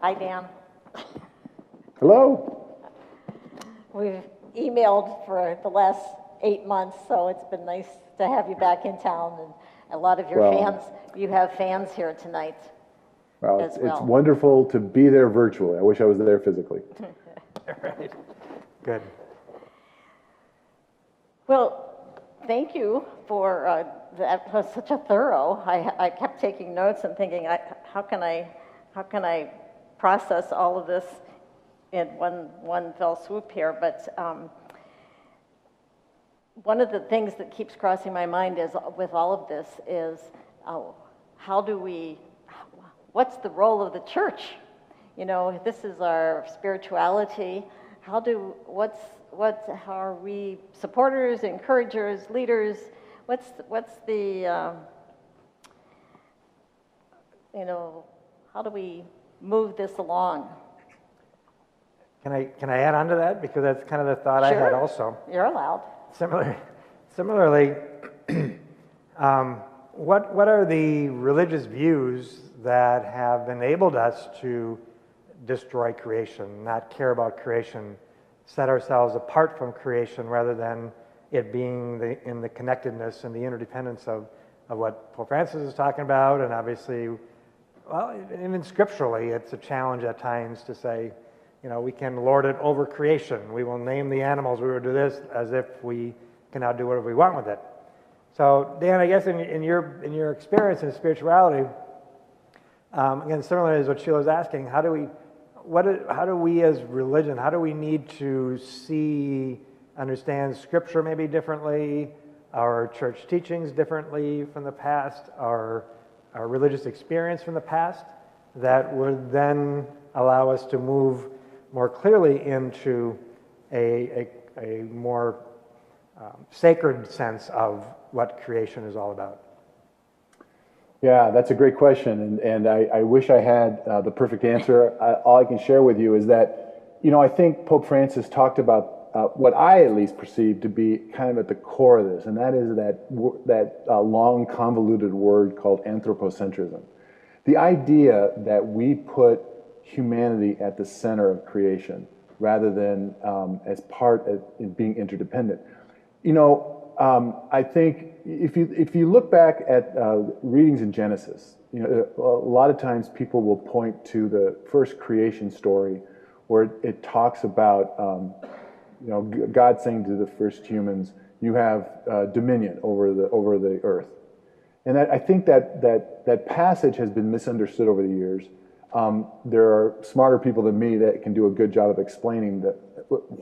Hi, Dan. Hello? We've emailed for the last 8 months, so it's been nice to have you back in town, and a lot of your Well- fans, you have fans here tonight. Well, As it's well. wonderful to be there virtually. I wish I was there physically. Right. Good. Well, thank you for that was such a thorough. I kept taking notes and thinking, how can I process all of this in one fell swoop here? But one of the things that keeps crossing my mind is with all of this is what's the role of the church? You know, this is our spirituality. How are we supporters, encouragers, leaders? What's the how do we move this along? Can I add on to that? Because that's kind of the thought I had Sure. also. You're allowed. Similarly, what are the religious views that have enabled us to destroy creation, not care about creation, set ourselves apart from creation rather than it being in the connectedness and the interdependence of what Pope Francis is talking about, and obviously, well, even scripturally, it's a challenge at times to say, you know, we can lord it over creation. We will name the animals. We will do this as if we can now do whatever we want with it. So, Dan, I guess in your experience in spirituality, again, similarly as what Sheila was asking, how do we as religion, how do we need to understand Scripture maybe differently, our church teachings differently from the past, our religious experience from the past, that would then allow us to move more clearly into a more sacred sense of what creation is all about? Yeah, that's a great question, and I wish I had the perfect answer. All I can share with you is that, you know, I think Pope Francis talked about what I at least perceive to be kind of at the core of this, and that is that long convoluted word called anthropocentrism. The idea that we put humanity at the center of creation rather than as part of being interdependent. You know, I think if you look back at readings in Genesis, you know, a lot of times people will point to the first creation story where it talks about, you know, God saying to the first humans, "You have dominion over the earth," and I think that passage has been misunderstood over the years. There are smarter people than me that can do a good job of explaining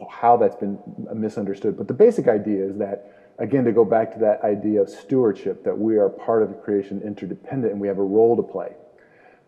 how that's been misunderstood. But the basic idea is that, again, to go back to that idea of stewardship, that we are part of the creation, interdependent, and we have a role to play.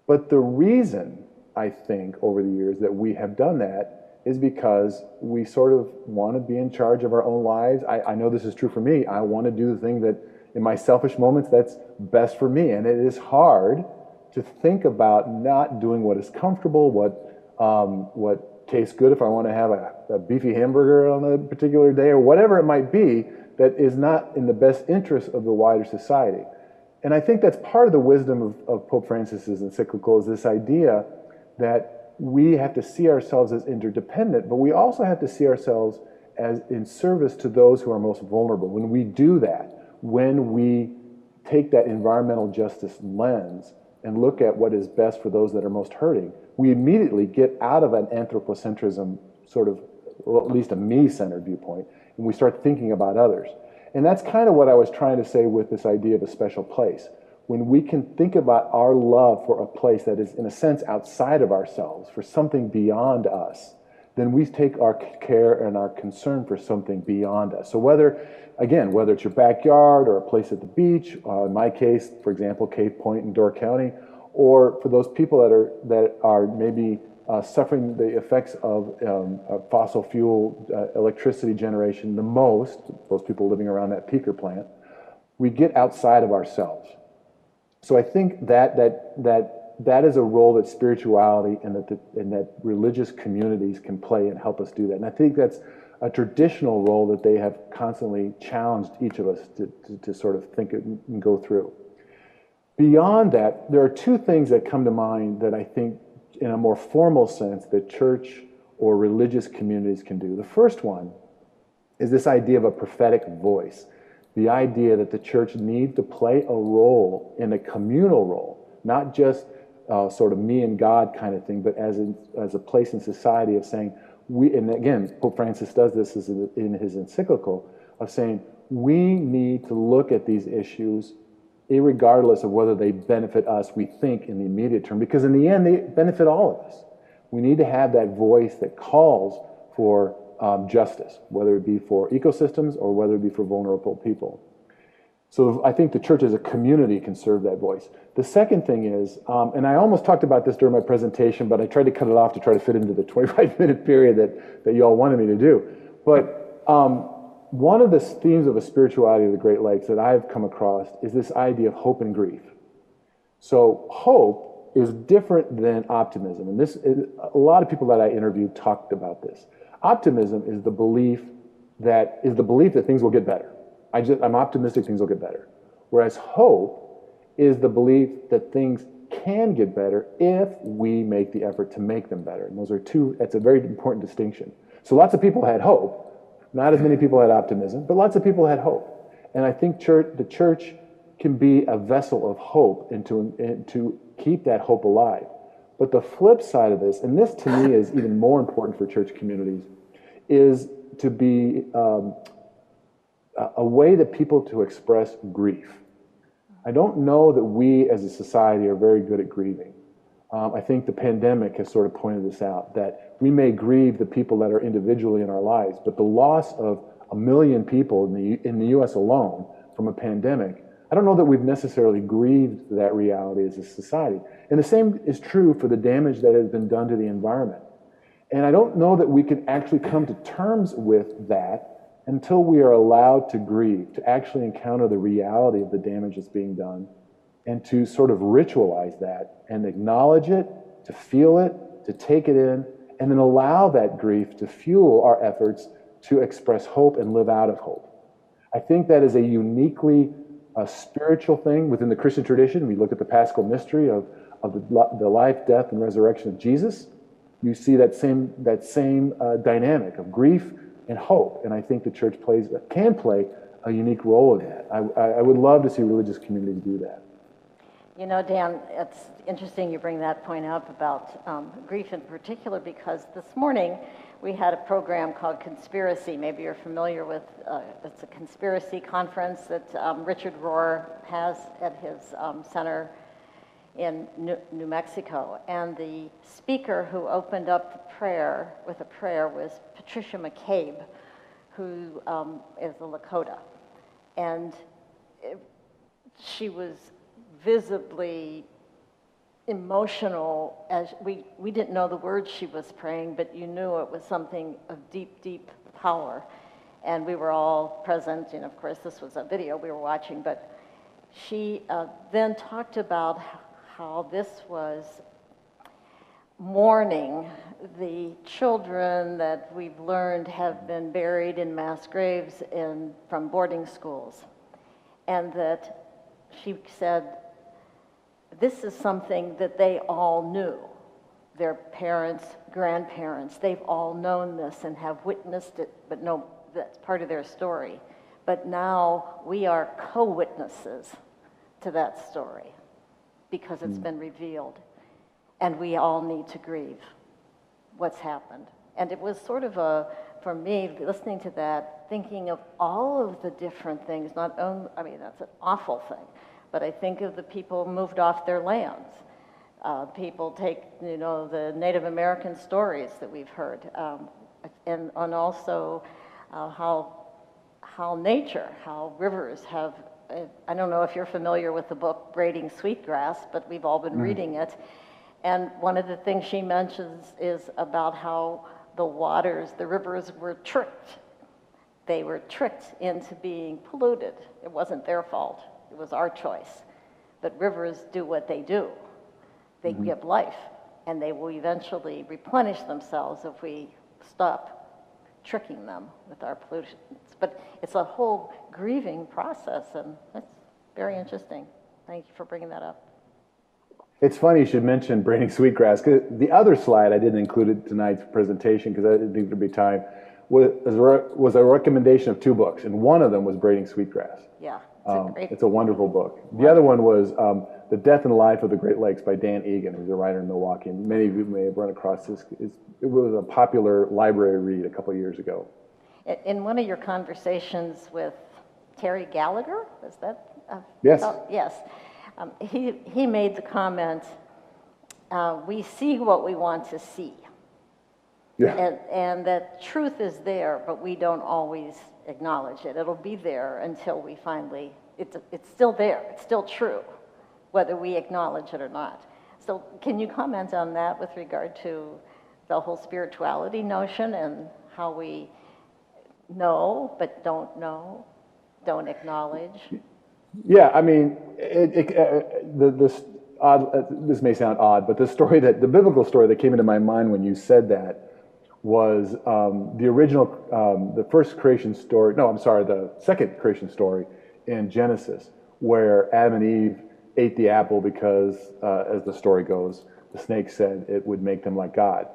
But the reason, I think, over the years that we have done that is because we sort of want to be in charge of our own lives. I know this is true for me. I want to do the thing that, in my selfish moments, that's best for me. And it is hard to think about not doing what is comfortable, what tastes good if I want to have a beefy hamburger on a particular day, or whatever it might be, that is not in the best interest of the wider society. And I think that's part of the wisdom of Pope Francis's Encyclical, is this idea that we have to see ourselves as interdependent, but we also have to see ourselves as in service to those who are most vulnerable. When we do that, when we take that environmental justice lens and look at what is best for those that are most hurting, we immediately get out of an anthropocentrism, sort of, well, at least a me-centered viewpoint, and we start thinking about others. And that's kind of what I was trying to say with this idea of a special place. When we can think about our love for a place that is, in a sense, outside of ourselves, for something beyond us, then we take our care and our concern for something beyond us. So whether it's your backyard or a place at the beach, in my case, for example, Cave Point in Door County, or for those people that are maybe suffering the effects of fossil fuel electricity generation the most, those people living around that peaker plant, we get outside of ourselves. So I think that is a role that spirituality and that religious communities can play and help us do that. And I think that's a traditional role that they have constantly challenged each of us to sort of think and go through. Beyond that, there are two things that come to mind that I think in a more formal sense that church or religious communities can do. The first one is this idea of a prophetic voice, the idea that the church needs to play a role in a communal role, not just sort of me and God kind of thing, but as a place in society of saying, and again, Pope Francis does this in his Encyclical, of saying we need to look at these issues irregardless of whether they benefit us, we think, in the immediate term, because in the end, they benefit all of us. We need to have that voice that calls for justice, whether it be for ecosystems or whether it be for vulnerable people. So I think the church as a community can serve that voice. The second thing is, and I almost talked about this during my presentation, but I tried to cut it off to try to fit into the 25-minute period that you all wanted me to do. But one of the themes of a spirituality of the Great Lakes that I've come across is this idea of hope and grief. So hope is different than optimism. And a lot of people that I interviewed talked about this. Optimism is the belief that things will get better. I'm optimistic things will get better. Whereas hope is the belief that things can get better if we make the effort to make them better. And that's a very important distinction. So lots of people had hope. Not as many people had optimism, but lots of people had hope. And I think the church can be a vessel of hope and to keep that hope alive. But the flip side of this, and this to me is even more important for church communities, is to be a way that people to express grief. I don't know that we as a society are very good at grieving. I think the pandemic has sort of pointed this out, that we may grieve the people that are individually in our lives, but the loss of 1 million people in the U.S. alone from a pandemic, I don't know that we've necessarily grieved that reality as a society. And the same is true for the damage that has been done to the environment. And I don't know that we can actually come to terms with that until we are allowed to grieve, to actually encounter the reality of the damage that's being done, and to sort of ritualize that and acknowledge it, to feel it, to take it in, and then allow that grief to fuel our efforts to express hope and live out of hope. I think that is a uniquely spiritual thing within the Christian tradition. We look at the Paschal mystery of the life, death, and resurrection of Jesus. You see that same dynamic of grief and hope, and I think the church can play a unique role in that. I would love to see religious communities do that. You know, Dan, it's interesting you bring that point up about grief in particular, because this morning we had a program called Conspiracy. Maybe you're familiar with it's a conspiracy conference that Richard Rohr has at his center in New Mexico. And the speaker who opened up the prayer was Patricia McCabe, who is a Lakota. And she was visibly emotional, as we didn't know the words she was praying, but you knew it was something of deep, deep power. And we were all present, and of course this was a video we were watching, but she then talked about how this was mourning the children that we've learned have been buried in mass graves from boarding schools. And that she said, this is something that they all knew. Their parents, grandparents, they've all known this and have witnessed it, but no, that's part of their story. But now we are co-witnesses to that story because it's been revealed. And we all need to grieve what's happened. And it was sort of for me, listening to that, thinking of all of the different things, not only, I mean, that's an awful thing, but I think of the people who moved off their lands. People take, the Native American stories that we've heard, and also how nature, how rivers have, I don't know if you're familiar with the book Braiding Sweetgrass, but we've all been reading it. And one of the things she mentions is about how the rivers were tricked. They were tricked into being polluted. It wasn't their fault. It was our choice. But rivers do what they do. They give life, and they will eventually replenish themselves if we stop tricking them with our pollutions. But it's a whole grieving process, and that's very interesting. Thank you for bringing that up. It's funny you should mention braiding sweetgrass, because the other slide I didn't include in tonight's presentation because I didn't think there'd be time, was a recommendation of 2 books, and one of them was Braiding Sweetgrass. Yeah, It's a wonderful book. The other one was The Death and Life of the Great Lakes by Dan Eagan, who's a writer in Milwaukee. And many of you may have run across this. It was a popular library read a couple of years ago. In one of your conversations with Terry Gallagher, is that? Yes. Yes. He made the comment, we see what we want to see. Yeah. And that truth is there, but we don't always acknowledge it. It'll be there until we finally, it's still there, it's still true, whether we acknowledge it or not. So can you comment on that with regard to the whole spirituality notion and how we know but don't know, don't acknowledge? Yeah, I mean, this may sound odd, but the biblical story that came into my mind when you said that was the first creation story, the second creation story in Genesis, where Adam and Eve ate the apple because, as the story goes, the snake said it would make them like God.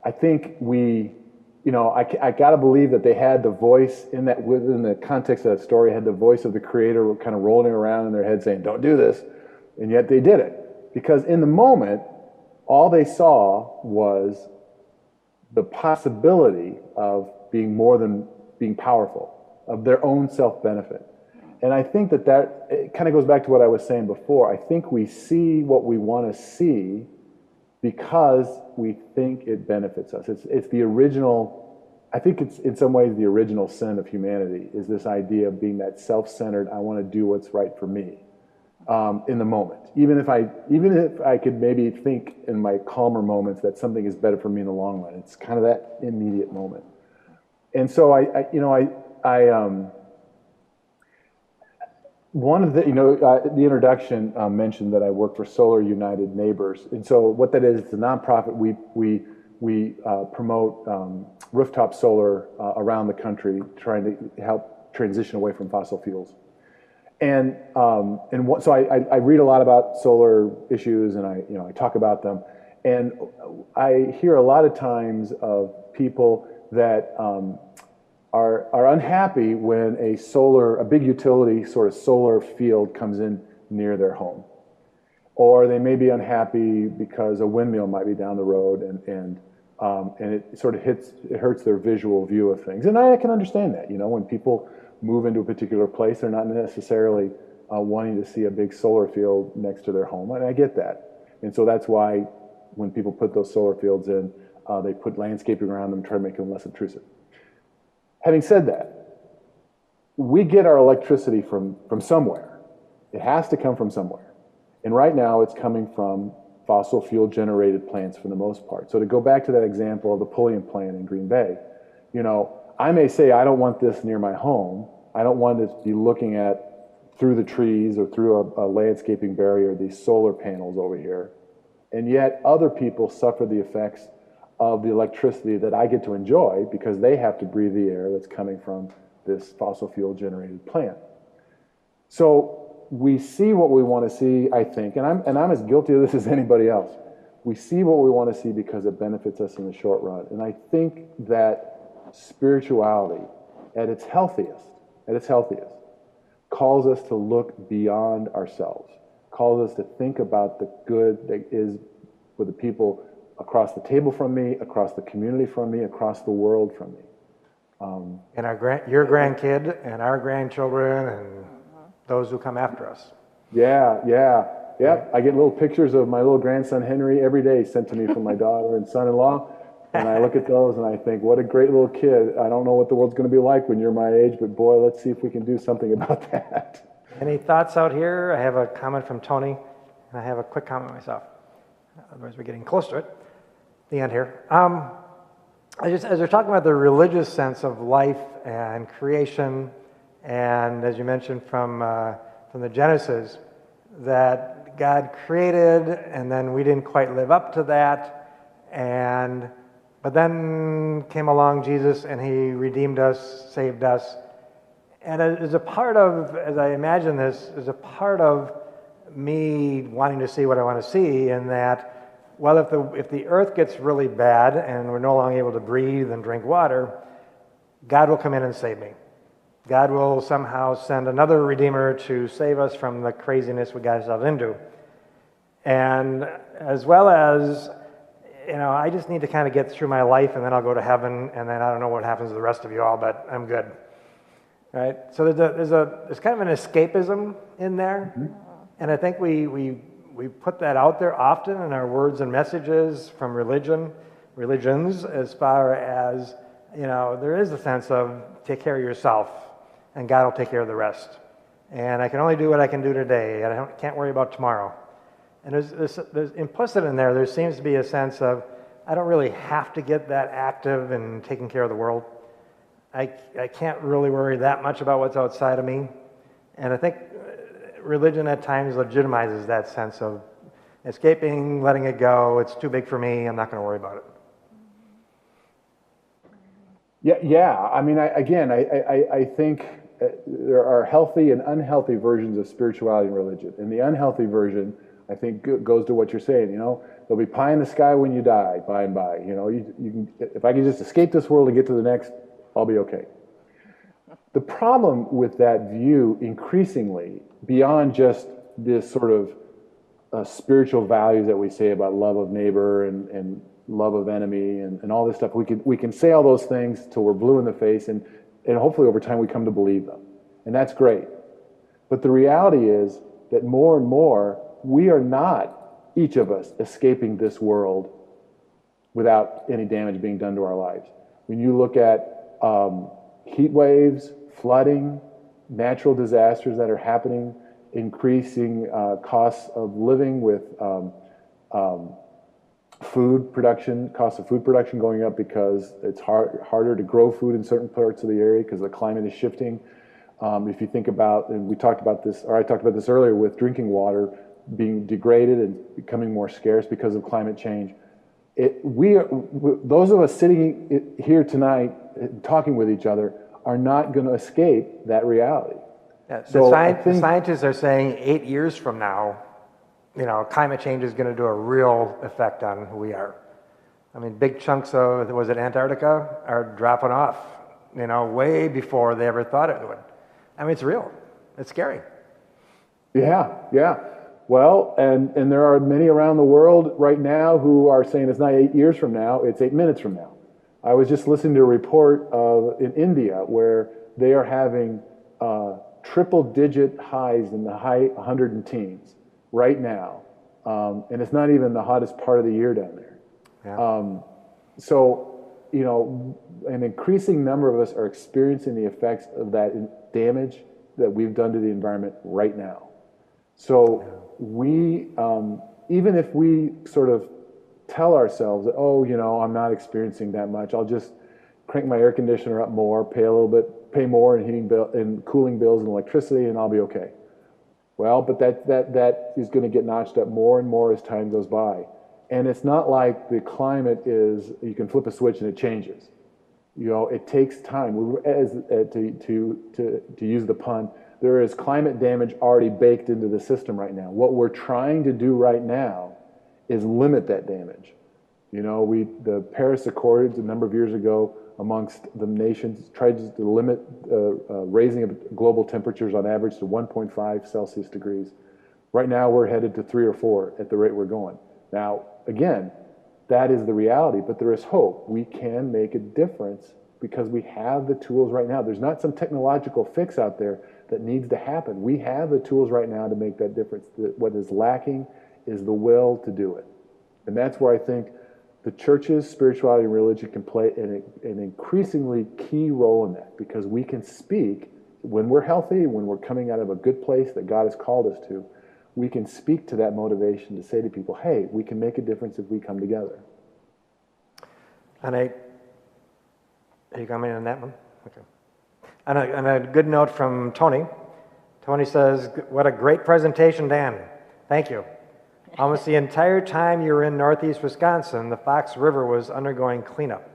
I think I gotta believe that they had the voice within the context of that story, had the voice of the Creator kind of rolling around in their head saying, don't do this, and yet they did it. Because in the moment, all they saw was the possibility of being more than being powerful, of their own self-benefit. And I think that it kind of goes back to what I was saying before. I think we see what we want to see because we think it benefits us. It's the original, I think it's in some ways the original sin of humanity, is this idea of being that self-centered, I want to do what's right for me in the moment. Even if I could maybe think in my calmer moments that something is better for me in the long run, it's kind of that immediate moment. And so one of the introduction mentioned that I work for Solar United Neighbors, and so what that is, it's a nonprofit. We promote rooftop solar around the country, trying to help transition away from fossil fuels. So I read a lot about solar issues, and I talk about them, and I hear a lot of times of people that are unhappy when a big utility sort of solar field comes in near their home. Or they may be unhappy because a windmill might be down the road and it sort of hurts their visual view of things. And I can understand that, when people move into a particular place, they're not necessarily wanting to see a big solar field next to their home, and I get that. And so that's why when people put those solar fields in, they put landscaping around them, try to make them less intrusive. Having said that, we get our electricity from somewhere. It has to come from somewhere. And right now it's coming from fossil fuel generated plants for the most part. So to go back to that example of the Pulliam plant in Green Bay, I may say I don't want this near my home. I don't want to be looking at through the trees or through a landscaping barrier these solar panels over here. And yet other people suffer the effects of the electricity that I get to enjoy because they have to breathe the air that's coming from this fossil fuel generated plant. So we see what we want to see, I think, and I'm as guilty of this as anybody else. We see what we want to see because it benefits us in the short run. And I think that spirituality at its healthiest, calls us to look beyond ourselves, calls us to think about the good that is for the people across the table from me, across the community from me, across the world from me. And your grandkid and our grandchildren and those who come after us. Yeah. I get little pictures of my little grandson Henry every day sent to me from my daughter and son-in-law. And I look at those and I think, what a great little kid. I don't know what the world's going to be like when you're my age, but boy, let's see if we can do something about that. Any thoughts out here? I have a comment from Tony, and I have a quick comment myself. Otherwise, we're getting close to it. The end here. As we're talking about the religious sense of life and creation, and as you mentioned from the Genesis, that God created, and then we didn't quite live up to that, and But then came along Jesus, and he redeemed us, saved us. And as a part of, as I imagine this, as a part of me wanting to see what I want to see, in that, well, if the earth gets really bad and we're no longer able to breathe and drink water, God will come in and save me. God will somehow send another Redeemer to save us from the craziness we got ourselves into. And as well as, I just need to kind of get through my life, and then I'll go to heaven, and then I don't know what happens to the rest of you all, but I'm good. Right? So there's kind of an escapism in there, and I think we put that out there often in our words and messages from religions, as far as, there is a sense of take care of yourself, and God will take care of the rest. And I can only do what I can do today, and I can't worry about tomorrow. And there's implicit in there seems to be a sense of, I don't really have to get that active in taking care of the world. I can't really worry that much about what's outside of me. And I think religion at times legitimizes that sense of escaping, letting it go. It's too big for me. I'm not going to worry about it. Yeah. I mean, I think there are healthy and unhealthy versions of spirituality and religion. And the unhealthy version, I think, goes to what you're saying. There'll be pie in the sky when you die, by and by. You can, if I can just escape this world and get to the next, I'll be okay. The problem with that view, increasingly, beyond just this sort of spiritual values that we say about love of neighbor and love of enemy and all this stuff, we can say all those things till we're blue in the face, and hopefully over time we come to believe them. And that's great. But the reality is that more and more, we are not, each of us, escaping this world without any damage being done to our lives. When you look at heat waves, flooding, natural disasters that are happening, increasing costs of living with food production, cost of food production going up because it's harder to grow food in certain parts of the area because the climate is shifting. If you think about, and I talked about this earlier with drinking water being degraded and becoming more scarce because of climate change. Those of us sitting here tonight talking with each other are not going to escape that reality. Yeah, So the scientists are saying 8 years from now, climate change is going to do a real effect on who we are. I mean, big chunks of, was it Antarctica, are dropping off, way before they ever thought it would. I mean, it's real. It's scary. Yeah. Well, and there are many around the world right now who are saying it's not 8 years from now, it's 8 minutes from now. I was just listening to a report in India where they are having triple-digit highs in the high 100 and teens right now. And it's not even the hottest part of the year down there. Yeah. So, an increasing number of us are experiencing the effects of that damage that we've done to the environment right now. So we, even if we sort of tell ourselves that, I'm not experiencing that much, I'll just crank my air conditioner up more, pay more in heating bill and cooling bills and electricity, and I'll be okay. Well, but that is going to get notched up more and more as time goes by. And it's not like the climate is, you can flip a switch and it changes. It takes time. To use the pun, there is climate damage already baked into the system right now. What we're trying to do right now is limit that damage. The Paris Accords a number of years ago amongst the nations tried to limit raising of global temperatures on average to 1.5 Celsius degrees. Right now we're headed to 3 or 4 at the rate we're going. Now, again, that is the reality, but there is hope. We can make a difference because we have the tools right now. There's not some technological fix out there that needs to happen. We have the tools right now to make that difference. What is lacking is the will to do it. And that's where I think the church's spirituality and religion can play an increasingly key role in that, because we can speak when we're healthy, when we're coming out of a good place that God has called us to. We can speak to that motivation to say to people, hey, we can make a difference if we come together. And are you coming in on that one? Okay. And a good note from Tony. Tony says, what a great presentation, Dan. Thank you. Almost the entire time you were in northeast Wisconsin, the Fox River was undergoing cleanup.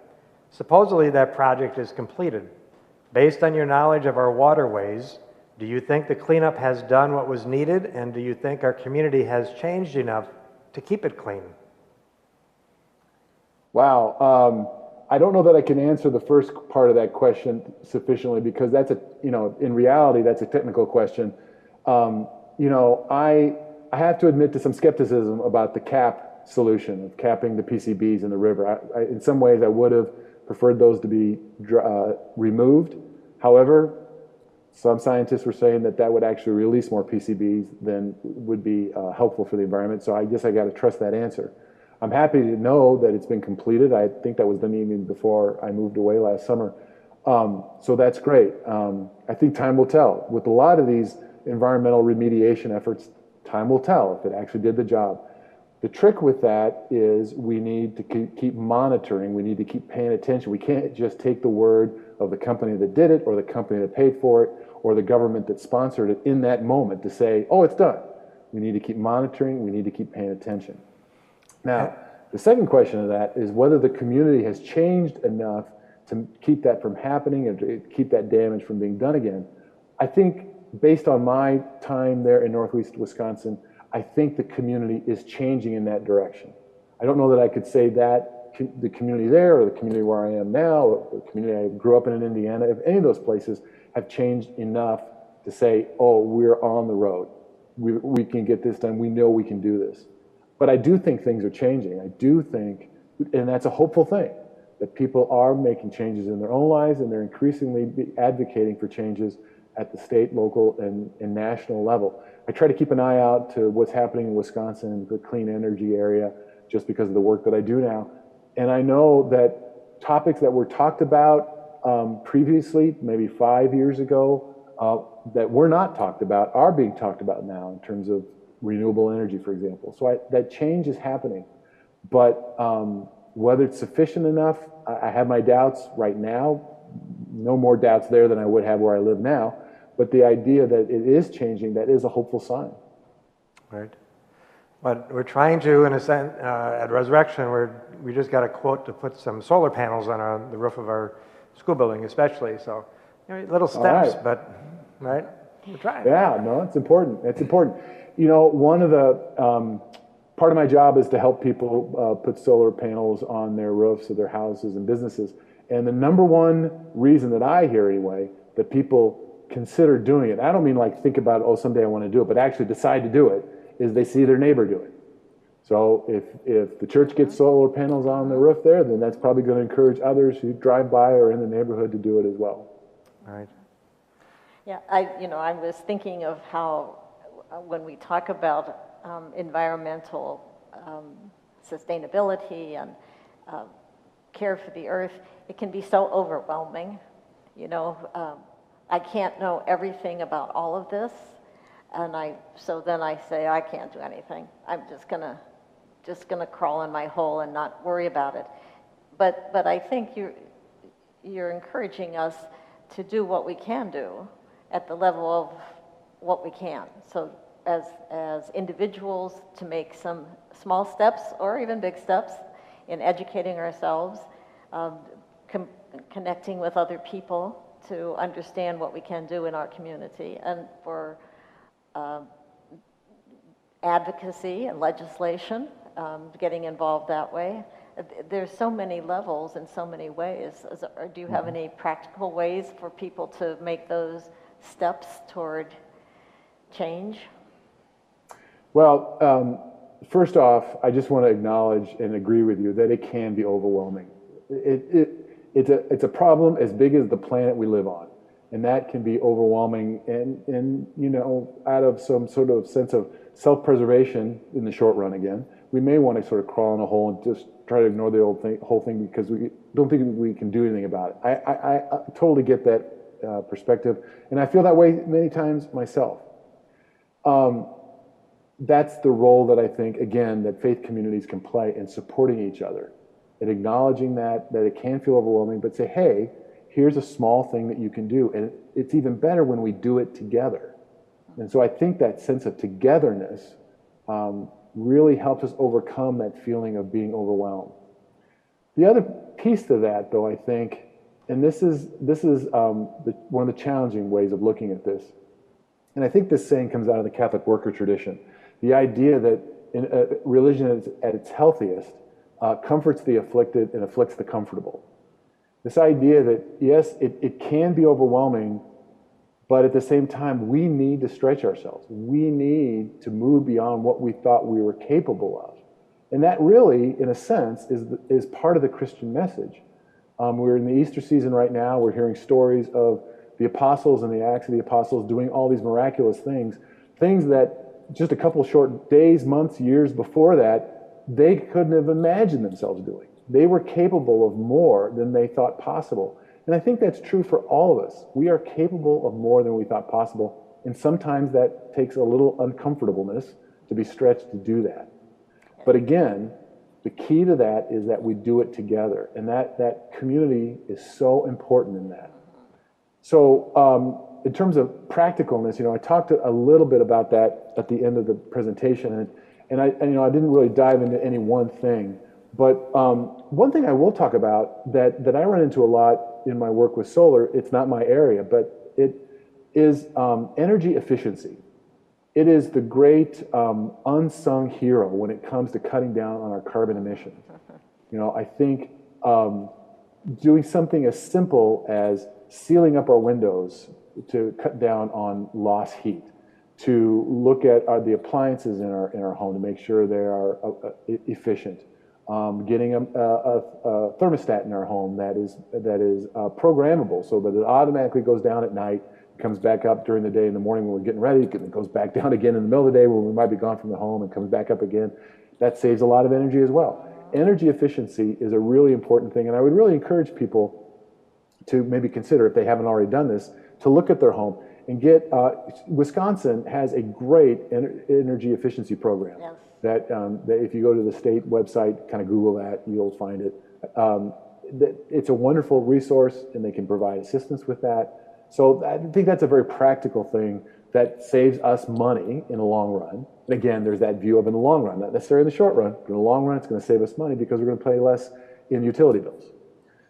Supposedly that project is completed. Based on your knowledge of our waterways, do you think the cleanup has done what was needed, and do you think our community has changed enough to keep it clean? Wow. I don't know that I can answer the first part of that question sufficiently, because that's in reality, that's a technical question. I have to admit to some skepticism about the cap solution of capping the PCBs in the river. In some ways, I would have preferred those to be removed. However, some scientists were saying that would actually release more PCBs than would be helpful for the environment. So I guess I got to trust that answer. I'm happy to know that it's been completed. I think that was done even before I moved away last summer. So that's great. I think time will tell. With a lot of these environmental remediation efforts, time will tell if it actually did the job. The trick with that is we need to keep monitoring. We need to keep paying attention. We can't just take the word of the company that did it, or the company that paid for it, or the government that sponsored it in that moment to say, oh, it's done. We need to keep monitoring. We need to keep paying attention. Now, the second question of that is whether the community has changed enough to keep that from happening and to keep that damage from being done again. I think based on my time there in northwest Wisconsin, I think the community is changing in that direction. I don't know that I could say that the community there or the community where I am now or the community I grew up in Indiana, if any of those places have changed enough to say, oh, we're on the road. We can get this done. We know we can do this. But I do think things are changing. I do think, and that's a hopeful thing, that people are making changes in their own lives, and they're increasingly advocating for changes at the state, local, and national level. I try to keep an eye out to what's happening in Wisconsin, the clean energy area, just because of the work that I do now. And I know that topics that were talked about previously, maybe 5 years ago, that were not talked about are being talked about now in terms of renewable energy, for example. So that change is happening. But whether it's sufficient enough, I have my doubts right now. No more doubts there than I would have where I live now. But the idea that it is changing, that is a hopeful sign. Right. But we're trying to, in a sense, at Resurrection, we just got a quote to put some solar panels on the roof of our school building, especially. So, little steps, right. But, right, we're trying. Yeah, no, it's important. It's important. One of the, part of my job is to help people put solar panels on their roofs of their houses and businesses. And the number one reason that I hear anyway, that people consider doing it, I don't mean like think about, oh, someday I want to do it, but actually decide to do it, is they see their neighbor do it. So if the church gets solar panels on the roof there, then that's probably going to encourage others who drive by or in the neighborhood to do it as well. Right. Yeah, I was thinking of how when we talk about environmental sustainability and care for the earth, it can be so overwhelming. I can't know everything about all of this, and so then I say I can't do anything. I'm just gonna crawl in my hole and not worry about it. But I think you're encouraging us to do what we can do at the level of what we can. So as individuals, to make some small steps or even big steps in educating ourselves, connecting with other people to understand what we can do in our community, and for advocacy and legislation, getting involved that way. There's so many levels and so many ways. Do you have any practical ways for people to make those steps toward change? Well, first off, I just want to acknowledge and agree with you that it can be overwhelming. It's a problem as big as the planet we live on, and that can be overwhelming. And out of some sort of sense of self-preservation in the short run, again, we may want to sort of crawl in a hole and just try to ignore the whole thing because we don't think we can do anything about it. I totally get that perspective, and I feel that way many times myself. That's the role that I think, again, that faith communities can play in supporting each other and acknowledging that it can feel overwhelming, but say, hey, here's a small thing that you can do. And it's even better when we do it together. And so I think that sense of togetherness really helps us overcome that feeling of being overwhelmed. The other piece to that, though, I think, and this is one of the challenging ways of looking at this, and I think this saying comes out of the Catholic worker tradition, the idea that religion at its healthiest comforts the afflicted and afflicts the comfortable. This idea that, yes, it can be overwhelming, but at the same time, we need to stretch ourselves. We need to move beyond what we thought we were capable of. And that really, in a sense, is part of the Christian message. We're in the Easter season right now. We're hearing stories of the apostles and the Acts of the Apostles doing all these miraculous things that just a couple short days, months, years before that, they couldn't have imagined themselves doing. They were capable of more than they thought possible. And I think that's true for all of us. We are capable of more than we thought possible. And sometimes that takes a little uncomfortableness to be stretched to do that. But again, the key to that is that we do it together. And that community is so important in that. So in terms of practicalness, I talked a little bit about that at the end of the presentation. And I didn't really dive into any one thing. But one thing I will talk about that I run into a lot in my work with solar, it's not my area, but it is energy efficiency. It is the great unsung hero when it comes to cutting down on our carbon emissions. I think doing something as simple as sealing up our windows to cut down on lost heat, to look at the appliances in our home to make sure they are efficient, getting a thermostat in our home that is programmable so that it automatically goes down at night, comes back up during the day. In the morning when we're getting ready, it goes back down again in the middle of the day when we might be gone from the home, and comes back up again. That saves a lot of energy as well. Energy efficiency is a really important thing, and I would really encourage people to maybe consider, if they haven't already done this, to look at their home and get, Wisconsin has a great energy efficiency program. Yes. That if you go to the state website, kind of Google that, you'll find it. It's a wonderful resource, and they can provide assistance with that. So I think that's a very practical thing that saves us money in the long run. And again, there's that view of in the long run, not necessarily in the short run, but in the long run, it's going to save us money because we're going to pay less in utility bills.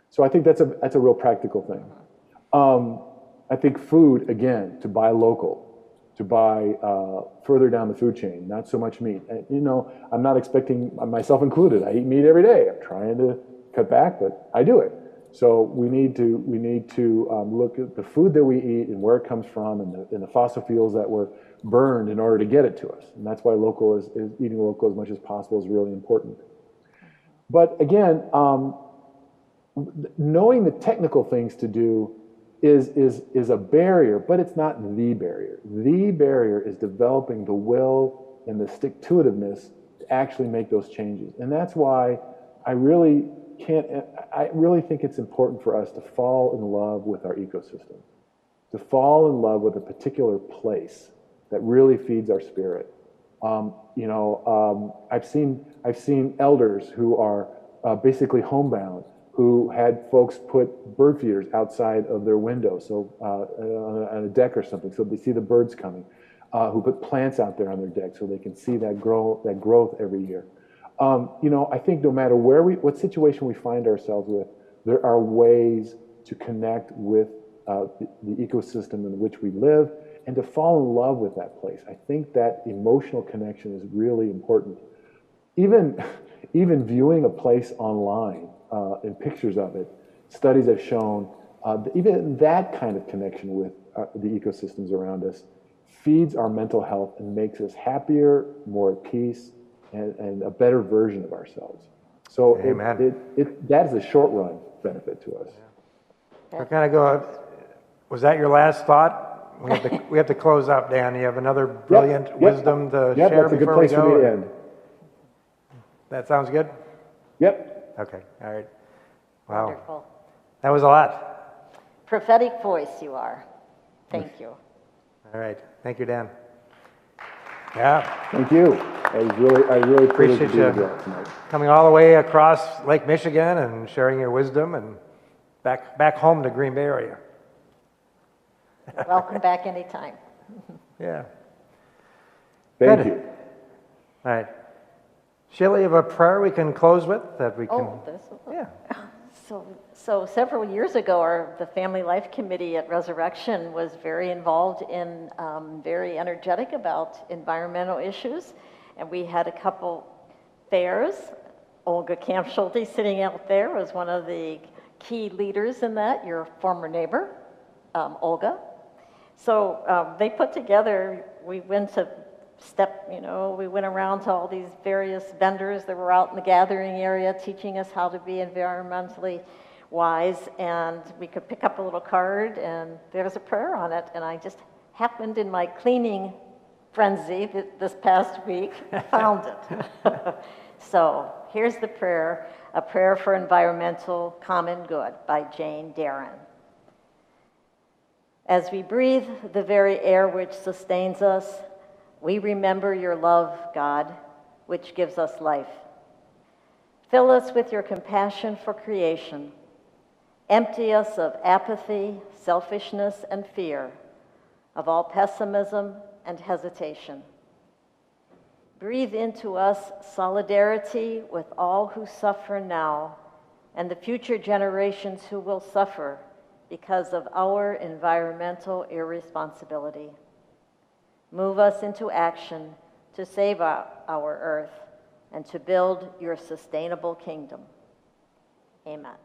So I think that's a real practical thing. I think food, again, to buy local, to buy further down the food chain, not so much meat. I'm not expecting, myself included, I eat meat every day. I'm trying to cut back, but I do it. So we need to look at the food that we eat and where it comes from, and the fossil fuels that were burned in order to get it to us. And that's why eating local as much as possible is really important. But again, knowing the technical things to do is a barrier, but it's not the barrier. The barrier is developing the will and the stick-to-itiveness to actually make those changes. And that's why I really think it's important for us to fall in love with our ecosystem, to fall in love with a particular place that really feeds our spirit. I've seen elders who are basically homebound, who had folks put bird feeders outside of their window, so on a deck or something, so they see the birds coming, who put plants out there on their deck so they can see that growth every year. I think no matter what situation we find ourselves with, there are ways to connect with the ecosystem in which we live and to fall in love with that place. I think that emotional connection is really important. Even viewing a place online and pictures of it, studies have shown even that kind of connection with the ecosystems around us feeds our mental health and makes us happier, more at peace, and a better version of ourselves. So that is a short run benefit to us. Yeah. We're kind of going, was that your last thought? We have to close up, Dan. You have another brilliant wisdom to share that's a good before we place go? for me to end. That sounds good? Yep. Okay, all right. Wow. Wonderful. That was a lot. Prophetic voice you are. Thank you. All right. Thank you, Dan. Yeah. Thank you. I really Appreciate you tonight. Coming all the way across Lake Michigan and sharing your wisdom, and back home to Green Bay area. Welcome back anytime. Yeah. Thank you. All right. Sheila, you have a prayer we can close with that we can. Oh, this one. Yeah. So several years ago, the Family Life Committee at Resurrection was very involved in, very energetic about environmental issues. And we had a couple fairs. Olga Kampschulte sitting out there was one of the key leaders in that, your former neighbor, Olga. So they put together, we went to we went around to all these various vendors that were out in the gathering area teaching us how to be environmentally wise, and we could pick up a little card and there was a prayer on it, and I just happened in my cleaning frenzy this past week, found it. So here's the prayer, a prayer for environmental common good by Jane Darren. As we breathe the very air which sustains us, we remember your love, God, which gives us life. Fill us with your compassion for creation. Empty us of apathy, selfishness, and fear, of all pessimism and hesitation. Breathe into us solidarity with all who suffer now and the future generations who will suffer because of our environmental irresponsibility. Move us into action to save our earth and to build your sustainable kingdom. Amen.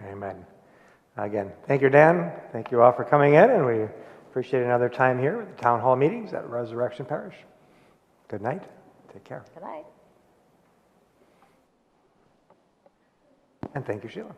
Amen. Again, thank you, Dan. Thank you all for coming in, and we appreciate another time here at the Town Hall meetings at Resurrection Parish. Good night. Take care. Good night. And thank you, Sheila.